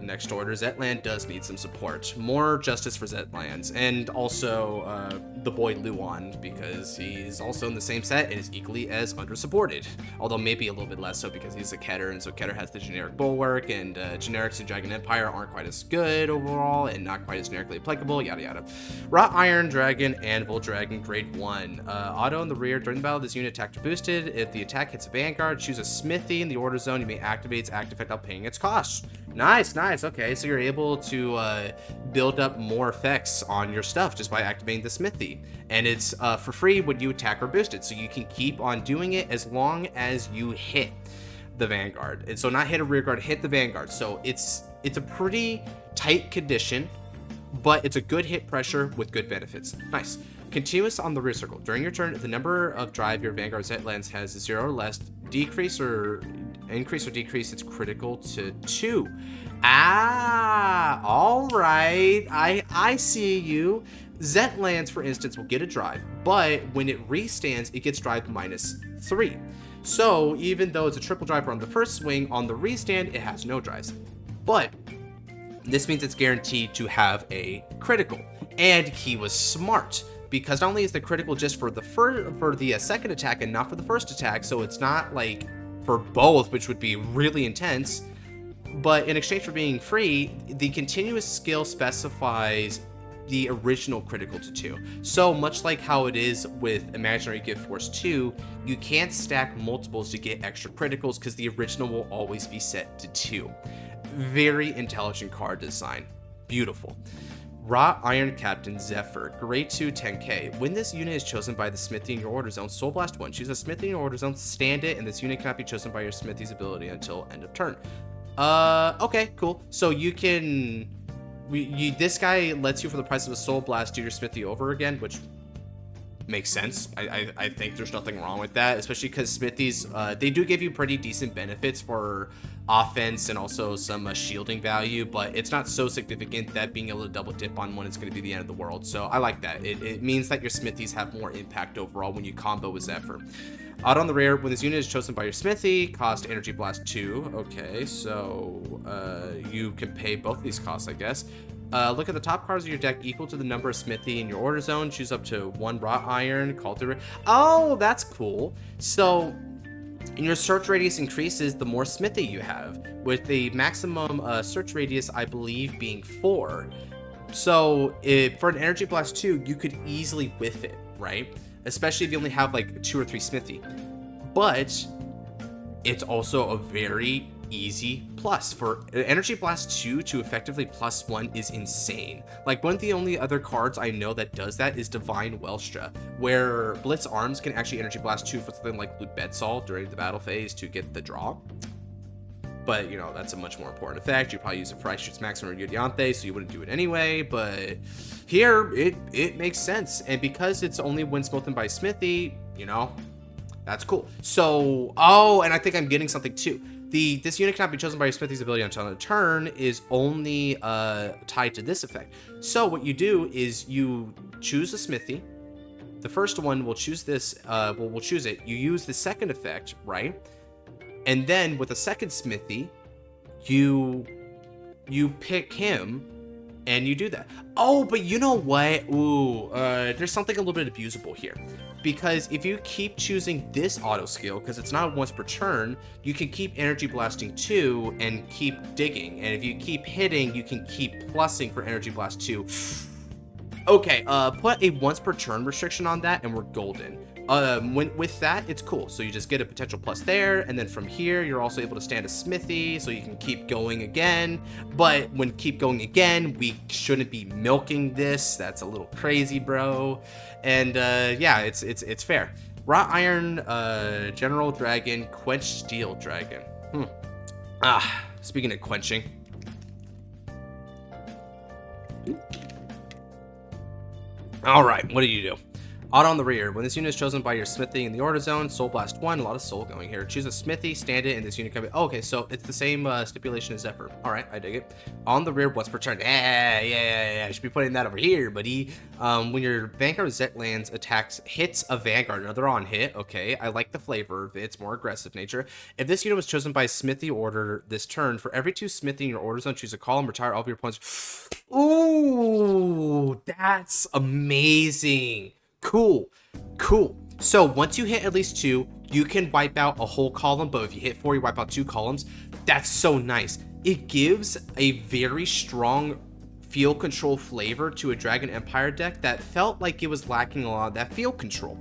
Next Order. Zetland does need some support. More justice for Zetlands. And also, the boy Luon, because he's also in the same set and is equally as undersupported. Although maybe a little bit less so because he's a Keter, and so Keter has the generic Bulwark, and generics in Dragon Empire aren't quite as good overall, and not quite as generically applicable, yada yada. Wrought Iron Dragon, Anvil Dragon, Grade 1. Auto in the rear. During the battle, this unit attacked or boosted. If the attack hits a Vanguard, choose a Smithy in the order zone. You may activate its active effect without paying its cost. Nice. Okay, so you're able to build up more effects on your stuff just by activating the Smithy, and it's for free when you attack or boost it, so you can keep on doing it as long as you hit the Vanguard. And so not hit a rear guard, hit the Vanguard. So it's a pretty tight condition, but it's a good hit pressure with good benefits. Nice. Continuous on the rear circle. During your turn, the number of drive your Vanguard Zetlands has 0 or less. Increase or decrease its critical to 2. All right. I see you. Zetlands, for instance, will get a drive, but when it restands, it gets drive -3. So even though it's a triple drive on the first swing, on the restand, it has no drives. But this means it's guaranteed to have a critical. And he was smart, because not only is the critical just for the second attack and not for the first attack, so it's not like for both, which would be really intense, but in exchange for being free, the continuous skill specifies the original critical to 2. So much like how it is with Imaginary Gift Force 2, you can't stack multiples to get extra criticals because the original will always be set to 2. Very intelligent card design. Beautiful. Wrought Iron Captain Zephyr, Grade 2, 10k. When this unit is chosen by the Smithy in your order zone, Soul Blast 1. Choose a Smithy in your order zone, stand it, and this unit cannot be chosen by your Smithy's ability until end of turn. Okay, cool. So you can... this guy lets you, for the price of a Soul Blast, do your Smithy over again, which makes sense. I think there's nothing wrong with that, especially because Smithies, they do give you pretty decent benefits for offense and also some shielding value, but it's not so significant that being able to double dip on one is going to be the end of the world. So I like that. It means that your Smithies have more impact overall when you combo with Zephyr. Out on the rear, when this unit is chosen by your Smithy, cost Energy Blast 2. Okay, so you can pay both of these costs, I guess. Look at the top cards of your deck equal to the number of Smithy in your order zone. Choose up to 1 Wrought Iron, call through. Oh, that's cool. So your search radius increases the more Smithy you have, with the maximum search radius, I believe, being 4. So for an Energy Blast 2, you could easily whiff it, right? Especially if you only have like 2 or 3 Smithy. But it's also a very easy plus. For Energy Blast 2 to effectively +1 is insane. Like, one of the only other cards I know that does that is Divine Welstra, where Blitz Arms can actually Energy Blast 2 for something like Loot Bedsol during the battle phase to get the draw. But, you know, that's a much more important effect. You probably use it for Ice Shoots Maximum or Yudiante, so you wouldn't do it anyway. But here, it makes sense. And because it's only when spoken by Smithy, you know, that's cool. So, oh, and I think I'm getting something too. This unit cannot be chosen by your Smithy's ability until a turn is only tied to this effect. So what you do is you choose a Smithy. The first one will choose this, we'll choose it. You use the second effect, right? And then with a second Smithy, you pick him and you do that. Oh, but you know what? Ooh, there's something a little bit abusable here. Because if you keep choosing this auto skill, because it's not once per turn, you can keep Energy Blasting 2 and keep digging. And if you keep hitting, you can keep plussing for Energy Blast 2. Okay, put a once per turn restriction on that and we're golden. With that, it's cool. So you just get a potential plus there, and then from here, you're also able to stand a Smithy, so you can keep going again. But when keep going again, we shouldn't be milking this. That's a little crazy, bro. And yeah, it's fair. Wrought Iron, General Dragon, Quench Steel Dragon. Speaking of quenching. Alright, what do you do? Auto on the rear. When this unit is chosen by your smithy in the order zone, Soul Blast 1, a lot of soul going here. Choose a smithy, stand it, and this unit can be... Oh, okay, so it's the same stipulation as Zephyr. Alright, I dig it. On the rear, once per turn. Yeah. I should be putting that over here, buddy. When your Vanguard Zetlands attacks hits a Vanguard, another on hit. Okay, I like the flavor of it. It's more aggressive nature. If this unit was chosen by smithy order this turn, for every 2 smithy in your order zone, choose a column, retire all of your points. Ooh, that's amazing. Cool. So once you hit at least 2, you can wipe out a whole column, but if you hit 4, you wipe out 2 columns. That's so nice. It gives a very strong field control flavor to a Dragon Empire deck that felt like it was lacking a lot of that field control.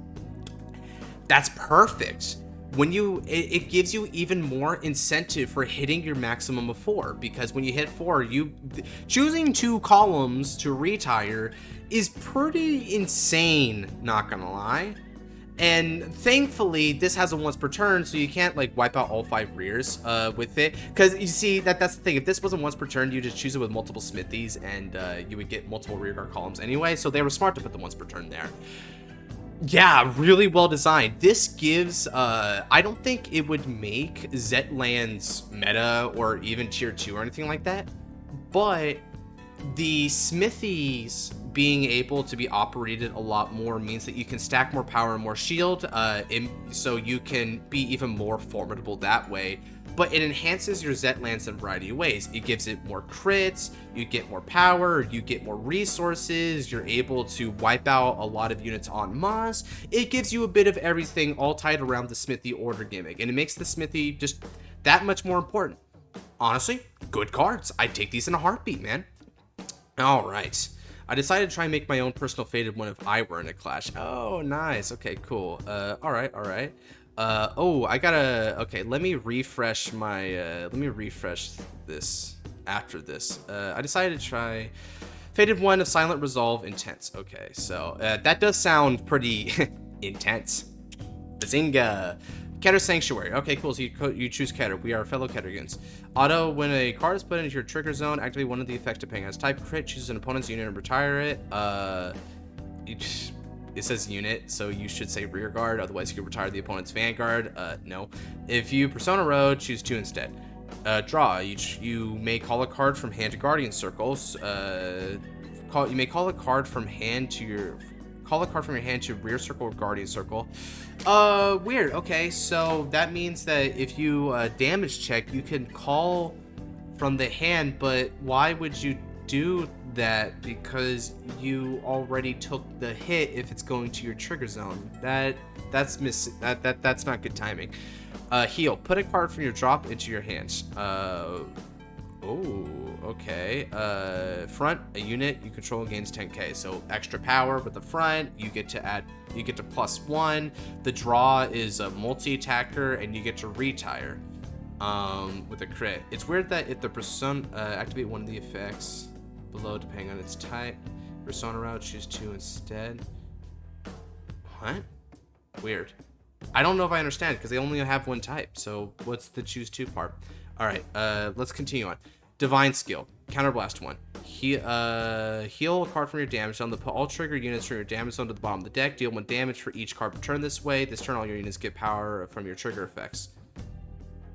That's perfect. When it gives you even more incentive for hitting your maximum of 4, because when you hit 4, choosing 2 columns to retire is pretty insane, not gonna lie. And thankfully this has a once per turn, so you can't like wipe out all 5 rears with it, because you see that's the thing. If this wasn't once per turn, you just choose it with multiple smithies and you would get multiple rear guard columns anyway, so they were smart to put the once per turn there. Yeah, really well designed. This gives, I don't think it would make Zetlands meta or even tier 2 or anything like that, but the smithies being able to be operated a lot more means that you can stack more power and more shield, so you can be even more formidable that way. But it enhances your Zetlands in a variety of ways. It gives it more crits, you get more power, you get more resources, you're able to wipe out a lot of units en masse. It gives you a bit of everything all tied around the smithy order gimmick, and it makes the smithy just that much more important. Honestly, good cards. I'd take these in a heartbeat, man. Alright. I decided to try and make my own personal Fated one if I were in a clash. Oh, nice. Okay, cool. Alright. I gotta... Okay, let me refresh my... let me refresh this after this. I decided to try Fated one of Silent Resolve Intense. Okay, so that does sound pretty intense. Bazinga! Keter Sanctuary. Okay, cool. So you choose Keter. We are fellow Ketergans. Auto, when a card is put into your trigger zone, activate one of the effects depending on its type. Crit, choose an opponent's unit and retire it. It says unit, so you should say rear guard. Otherwise, you could retire the opponent's Vanguard. No. If you Persona Road, choose 2 instead. Draw. You may call a card from hand to Guardian Circles. You may call a card from hand to your... Call a card from your hand to rear circle or guardian circle. Weird. Okay, so that means that if you damage check, you can call from the hand, but why would you do that? Because you already took the hit if it's going to your trigger zone. That's not good timing. Heal. Put a card from your drop into your hands. Oh, okay. Front, a unit you control gains 10k, so extra power with the front. You get to +1. The draw is a multi-attacker, and you get to retire with a crit. It's weird that if the persona activate one of the effects below depending on its type, persona route, choose 2 instead. What? Weird. I don't know if I understand, because they only have 1 type, so what's the choose 2 part? Alright, let's continue on. Divine Skill. Counterblast 1. Heal a card from your damage zone. Put all trigger units from your damage zone to the bottom of the deck. Deal 1 damage for each card per turn this way. This turn, all your units get power from your trigger effects.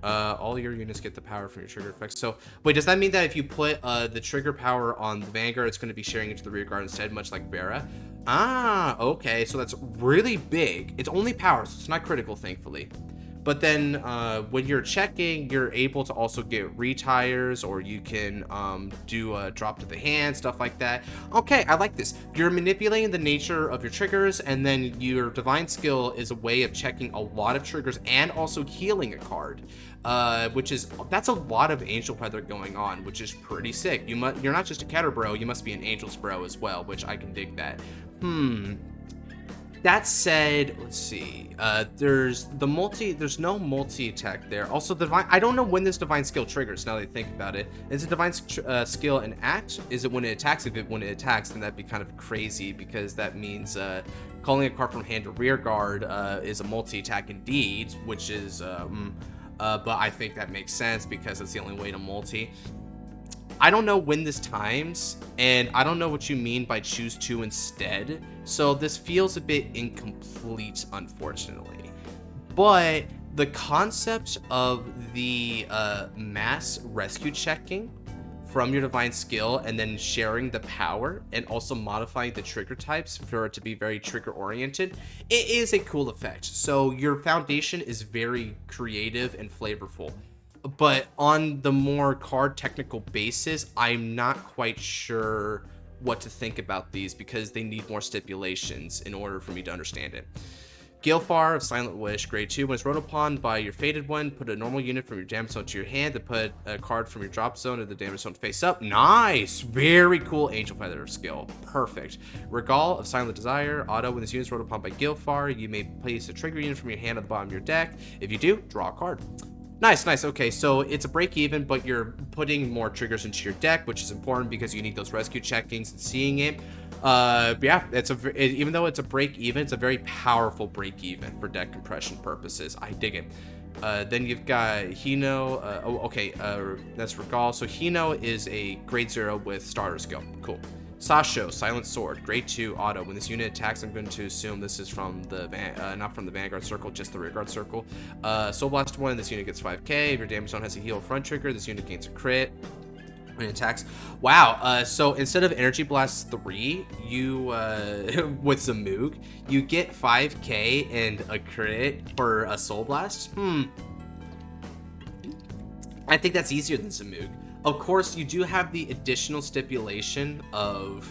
All your units get the power from your trigger effects. So, wait, does that mean that if you put the trigger power on the Vanguard, it's going to be sharing into the rear guard instead, much like Vera? Ah, okay, so that's really big. It's only power, so it's not critical, thankfully. But then when you're checking, you're able to also get retires, or you can do a drop to the hand, stuff like that. Okay, I like this. You're manipulating the nature of your triggers, and then your Divine Skill is a way of checking a lot of triggers and also healing a card. That's a lot of Angel Feather going on, which is pretty sick. You're not just a Keter bro, you must be an Angel's bro as well, which I can dig that. That said, let's see. There's no multi attack there. Also, the divine. I don't know when this divine skill triggers. Now that I think about it, is it divine skill an act? Is it when it attacks? If it when it attacks, then that'd be kind of crazy because that means calling a card from hand to rear guard is a multi attack indeed, which is but I think that makes sense because that's the only way to multi. I don't know when this times, and I don't know what you mean by choose two instead, so this feels a bit incomplete, unfortunately. But the concept of the mass rescue checking from your divine skill and then sharing the power and also modifying the trigger types for it to be very trigger oriented, it is a cool effect. So your foundation is very creative and flavorful. But on the more card technical basis, I'm not quite sure what to think about these because they need more stipulations in order for me to understand it. Gilfar of Silent Wish, grade 2. When it's rolled upon by your faded one, put a normal unit from your damage zone to your hand to put a card from your drop zone to the damage zone face up. Nice! Very cool Angel Feather skill. Perfect. Regal of Silent Desire, auto. When this unit is rolled upon by Gilfar, you may place a trigger unit from your hand at the bottom of your deck. If you do, draw a card. Nice, nice. Okay, so it's a break even, but you're putting more triggers into your deck, which is important because you need those rescue checkings and seeing it. Yeah, even though it's a break even, it's a very powerful break even for deck compression purposes. I dig it. Then you've got Hino. That's Regal. So Hino is a grade 0 with starter skill. Cool. Sasho, Silent Sword, grade 2 auto. When this unit attacks, I'm going to assume this is from the not from the Vanguard circle, just the rearguard circle. Soul Blast 1, this unit gets 5k. If your damage zone has a heal front trigger, this unit gains a crit when it attacks. Wow, so instead of Energy Blast 3, you with Zamoog, you get 5k and a crit for a Soul Blast. I think that's easier than Zamoog. Of course, you do have the additional stipulation of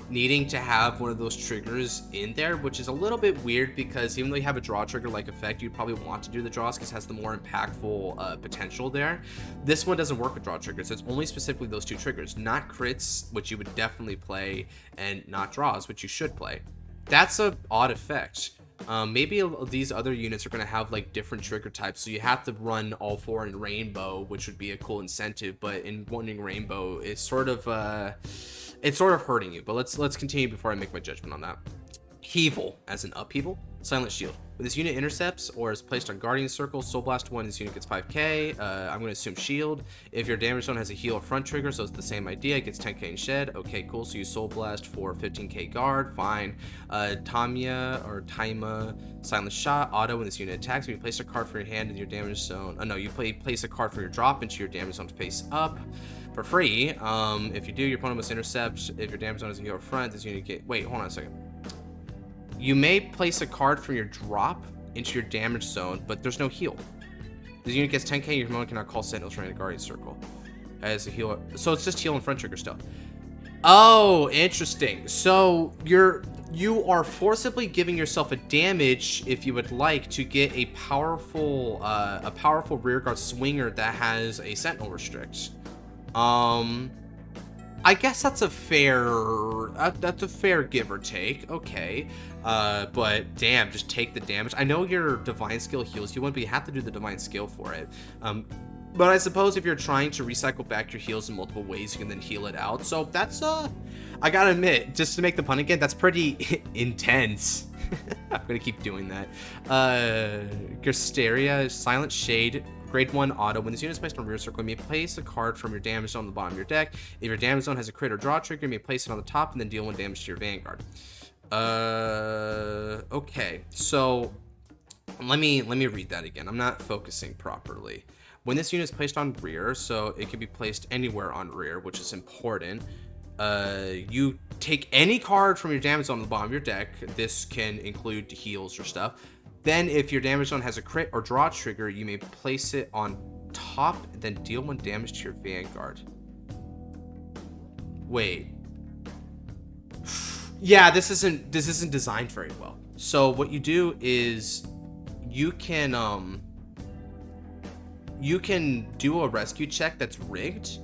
needing to have one of those triggers in there, which is a little bit weird because even though you have a draw trigger like effect, you probably want to do the draws because it has the more impactful potential there. This one doesn't work with draw triggers. It's only specifically those two triggers, not crits, which you would definitely play, and not draws, which you should play. That's an odd effect. Maybe these other units are going to have like different trigger types, so you have to run all 4 in Rainbow, which would be a cool incentive. But in running Rainbow, it's sort of hurting you. But let's continue before I make my judgment on that. Heavel, as an upheaval. Silent Shield. When this unit intercepts or is placed on Guardian Circle, Soul Blast 1, this unit gets 5k. I'm going to assume Shield. If your damage zone has a heal or front trigger, so it's the same idea, it gets 10k in Shed. Okay, cool. So you Soul Blast for 15k guard. Fine. Taima, Silent Shot, auto. When this unit attacks, when you place a card from your hand in your damage zone. You place a card from your drop into your damage zone face up for free. If you do, your opponent must intercept. If your damage zone has a heal or front, this unit get. Wait, hold on a second. You may place a card from your drop into your damage zone, but there's no heal. This unit gets 10k, your opponent cannot call Sentinels from the Guardian Circle as a healer. So it's just heal and front trigger still. Oh, interesting. So you are forcibly giving yourself a damage, if you would like, to get a powerful rearguard swinger that has a Sentinel restrict. I guess that's a fair give or take. Okay. But damn, just take the damage. I know your divine skill heals you, but you have to do the divine skill for it. But I suppose if you're trying to recycle back your heals in multiple ways, you can then heal it out. So that's I gotta admit, just to make the pun again, that's pretty intense. I'm gonna keep doing that. Gersteria, Silent Shade, grade 1 auto. When this unit is placed on rear circle, you may place a card from your damage zone on the bottom of your deck. If your damage zone has a crit or draw trigger, you may place it on the top and then deal 1 damage to your Vanguard. Okay, so let me read that again. I'm not focusing properly. When this unit is placed on rear, so it can be placed anywhere on rear, which is important. You take any card from your damage zone on the bottom of your deck. This can include heals or stuff. Then if your damage zone has a crit or draw trigger, you may place it on top and then deal 1 damage to your Vanguard. Wait. Yeah, this isn't designed very well. So what you do is you can do a rescue check that's rigged,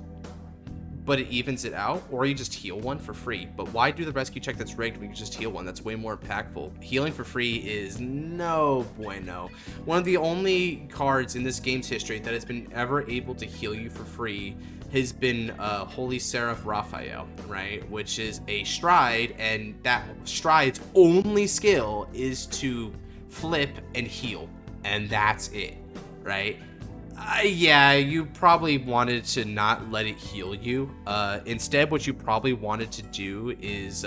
but it evens it out, or you just heal one for free. But why do the rescue check that's rigged when you just heal one? That's way more impactful. Healing for free is no bueno. One of the only cards in this game's history that has been ever able to heal you for free has been Holy Seraph Raphael, right? Which is a stride, and that stride's only skill is to flip and heal, and that's it, right? Yeah, you probably wanted to not let it heal you. Instead, what you probably wanted to do is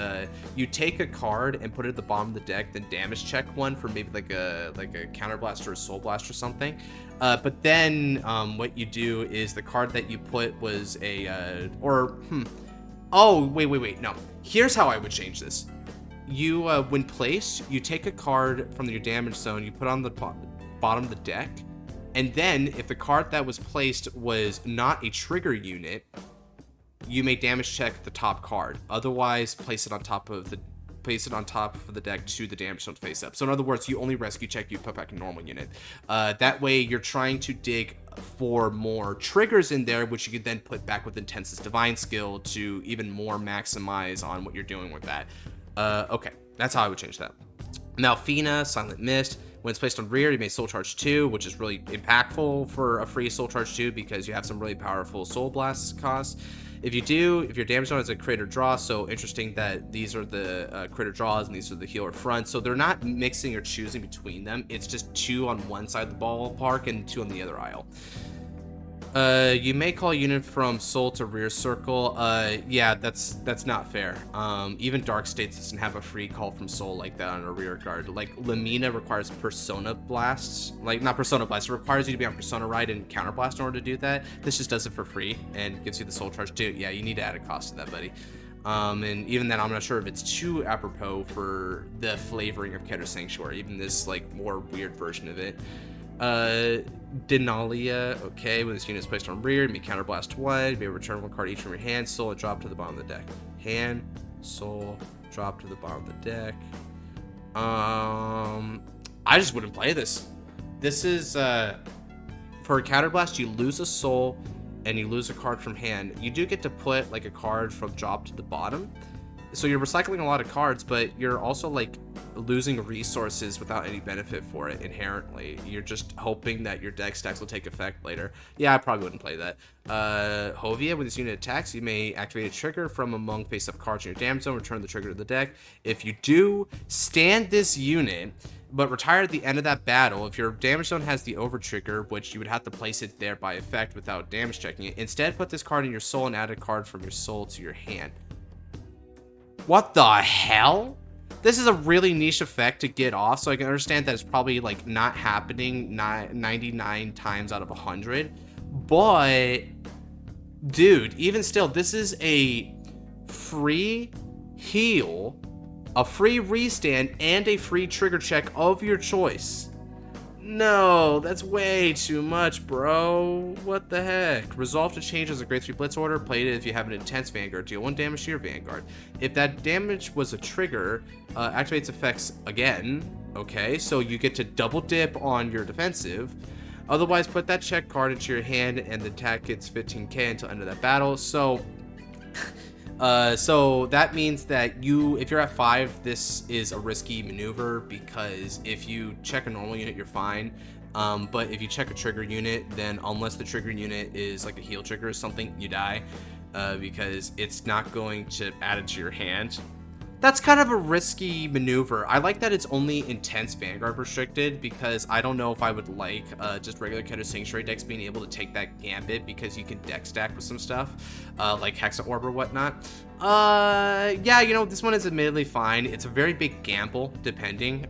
you take a card and put it at the bottom of the deck, then damage check one for maybe like a counter blast or a soul blast or something. But then what you do is the card that you put was oh, wait, no. Here's how I would change this. You, when placed, you take a card from your damage zone, you put on the bottom of the deck, and then if the card that was placed was not a trigger unit, you may damage check the top card. Otherwise, place it on top of the deck to the damage zone face up. So in other words, you only rescue check, you put back a normal unit. That way you're trying to dig for more triggers in there, which you could then put back with Intense's Divine skill to even more maximize on what you're doing with that. Okay, that's how I would change that. Malfina, Silent Mist. When it's placed on rear, you may Soul Charge 2, which is really impactful for a free Soul Charge 2 because you have some really powerful Soul Blast costs. If your damage zone is a crit or draw, so interesting that these are the crit or draws and these are the heal or front, so they're not mixing or choosing between them. It's just 2 on one side of the ballpark and 2 on the other aisle. You may call a unit from soul to rear circle. Yeah, that's not fair. Even Dark States doesn't have a free call from soul like that on a rear guard. Like Lamina requires Persona Blasts, like not Persona Blast. It requires you to be on Persona Ride and Counter Blast in order to do that. This just does it for free and gives you the soul charge too. Yeah, you need to add a cost to that, buddy. And even then, I'm not sure if it's too apropos for the flavoring of Keter Sanctuary, even this like more weird version of it. Denalia, okay, when this unit is placed on rear, you may counterblast 1, you may return 1 card each from your hand, soul, and drop to the bottom of the deck. Hand, soul, drop to the bottom of the deck. I just wouldn't play this. This is, for a counterblast, you lose a soul, and you lose a card from hand. You do get to put, like, a card from drop to the bottom. So you're recycling a lot of cards, but you're also, like, losing resources without any benefit for it inherently. You're just hoping that your deck stacks will take effect later. Yeah, I probably wouldn't play that. Hovia, when this unit attacks, you may activate a trigger from among face-up cards in your damage zone, return the trigger to the deck. If you do, stand this unit, but retire at the end of that battle. If your damage zone has the over trigger, which you would have to place it there by effect without damage checking it, instead put this card in your soul and add a card from your soul to your hand. What the hell? This is a really niche effect to get off, so I can understand that it's probably like not happening 99 times out of 100. But dude, even still, this is a free heal, a free restand, and a free trigger check of your choice. No, that's way too much, bro. What the heck? Resolve to change as a grade 3 blitz order. Play it if you have an intense Vanguard. Deal 1 damage to your Vanguard. If that damage was a trigger, activates effects again. Okay, so you get to double dip on your defensive. Otherwise, put that check card into your hand and the attack gets 15k until end of that battle. So that means that if you're at 5, this is a risky maneuver, because if you check a normal unit, you're fine. But if you check a trigger unit, then unless the trigger unit is like a heal trigger or something, you die, because it's not going to add it to your hand. That's kind of a risky maneuver. I like that it's only intense Vanguard restricted, because I don't know if I would like just regular Keter Sanctuary decks being able to take that gambit, because you can deck stack with some stuff, like Hexa Orb or whatnot. Yeah, you know, this one is admittedly fine. It's a very big gamble, depending,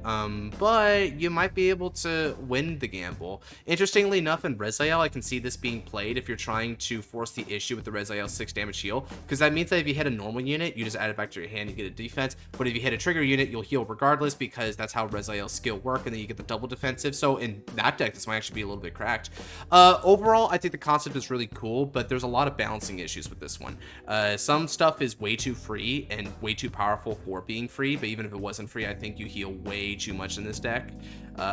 but you might be able to win the gamble. Interestingly enough, in Rezael, I can see this being played if you're trying to force the issue with the Rezael 6 damage heal, because that means that if you hit a normal unit, you just add it back to your hand, you get a defense, but if you hit a trigger unit, you'll heal regardless, because that's how Rezael's skill work, and then you get the double defensive. So in that deck, this might actually be a little bit cracked. Overall, I think the concept is really cool, but there's a lot of balancing issues with this one. Some stuff is way too free and way too powerful for being free, but even if it wasn't free, I think you heal way too much in this deck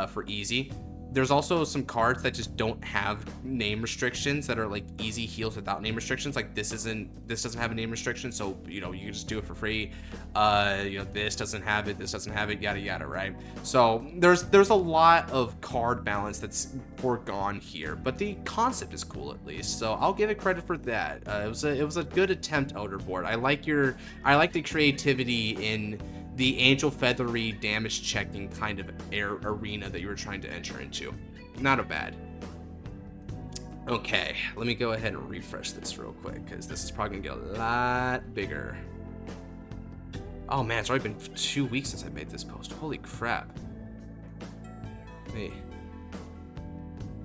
for easy. There's also some cards that just don't have name restrictions that are like easy heals without name restrictions. Like this doesn't have a name restriction, so you know you can just do it for free. You know, this doesn't have it, yada yada, right? So there's a lot of card balance that's foregone here, but the concept is cool at least. So I'll give it credit for that. It was a good attempt, Elder Board. I like the creativity in the angel feathery damage checking kind of arena that you were trying to enter into. Not a bad. Okay, let me go ahead and refresh this real quick because this is probably gonna get a lot bigger. Oh man, it's already been 2 weeks since I made this post. Holy crap. Hey.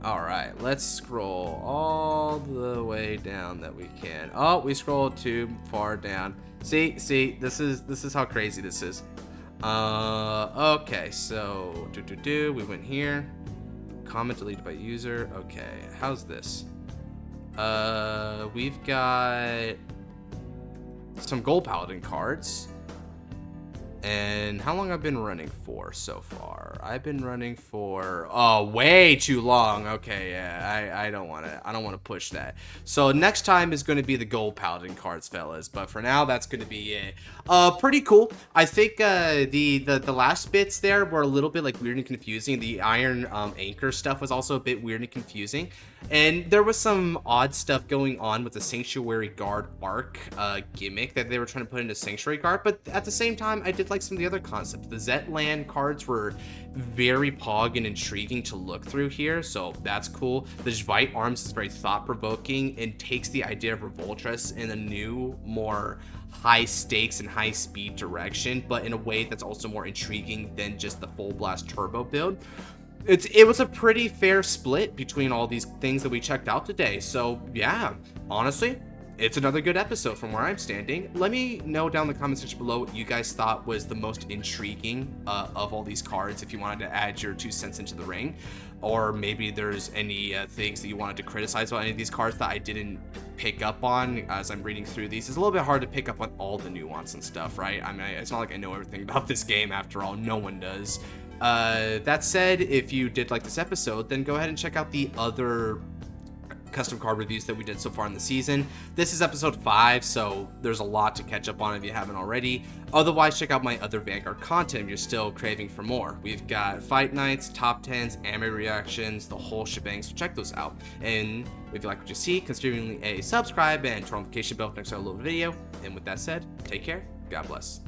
All right, let's scroll all the way down that we can. Oh, we scrolled too far down. See, this is how crazy this is. Okay, so we went here. Comment deleted by user. Okay, how's this? We've got some gold paladin cards. And how long I've been running for so far? I've been running for way too long. Okay, yeah, I don't want to push that. So next time is going to be the gold paladin cards, fellas. But for now, that's going to be it. Pretty cool. I think the last bits there were a little bit like weird and confusing. The iron anchor stuff was also a bit weird and confusing. And there was some odd stuff going on with the Sanctuary Guard arc gimmick that they were trying to put into Sanctuary Guard. But at the same time, I did like some of the other concepts. The Zetland cards were very pog and intriguing to look through here, so that's cool. The Jvite arms is very thought-provoking and takes the idea of Revoltress in a new, more high stakes and high speed direction, but in a way that's also more intriguing than just the full blast turbo build. It was a pretty fair split between all these things that we checked out today. So yeah, honestly, it's another good episode from where I'm standing. Let me know down in the comment section below what you guys thought was the most intriguing of all these cards, if you wanted to add your 2 cents into the ring, or maybe there's any things that you wanted to criticize about any of these cards that I didn't pick up on as I'm reading through these. It's a little bit hard to pick up on all the nuance and stuff, right? I mean, it's not like I know everything about this game. After all, no one does. That said, if you did like this episode, then go ahead and check out the other custom card reviews that we did so far in the season. This is episode 5, so there's a lot to catch up on if you haven't already. Otherwise, check out my other Vanguard content if you're still craving for more. We've got fight nights, top 10s, anime reactions, the whole shebang, so check those out. And if you like what you see, consider leaving a subscribe and turn on the notification bell for next upload video. And with that said, take care, God bless.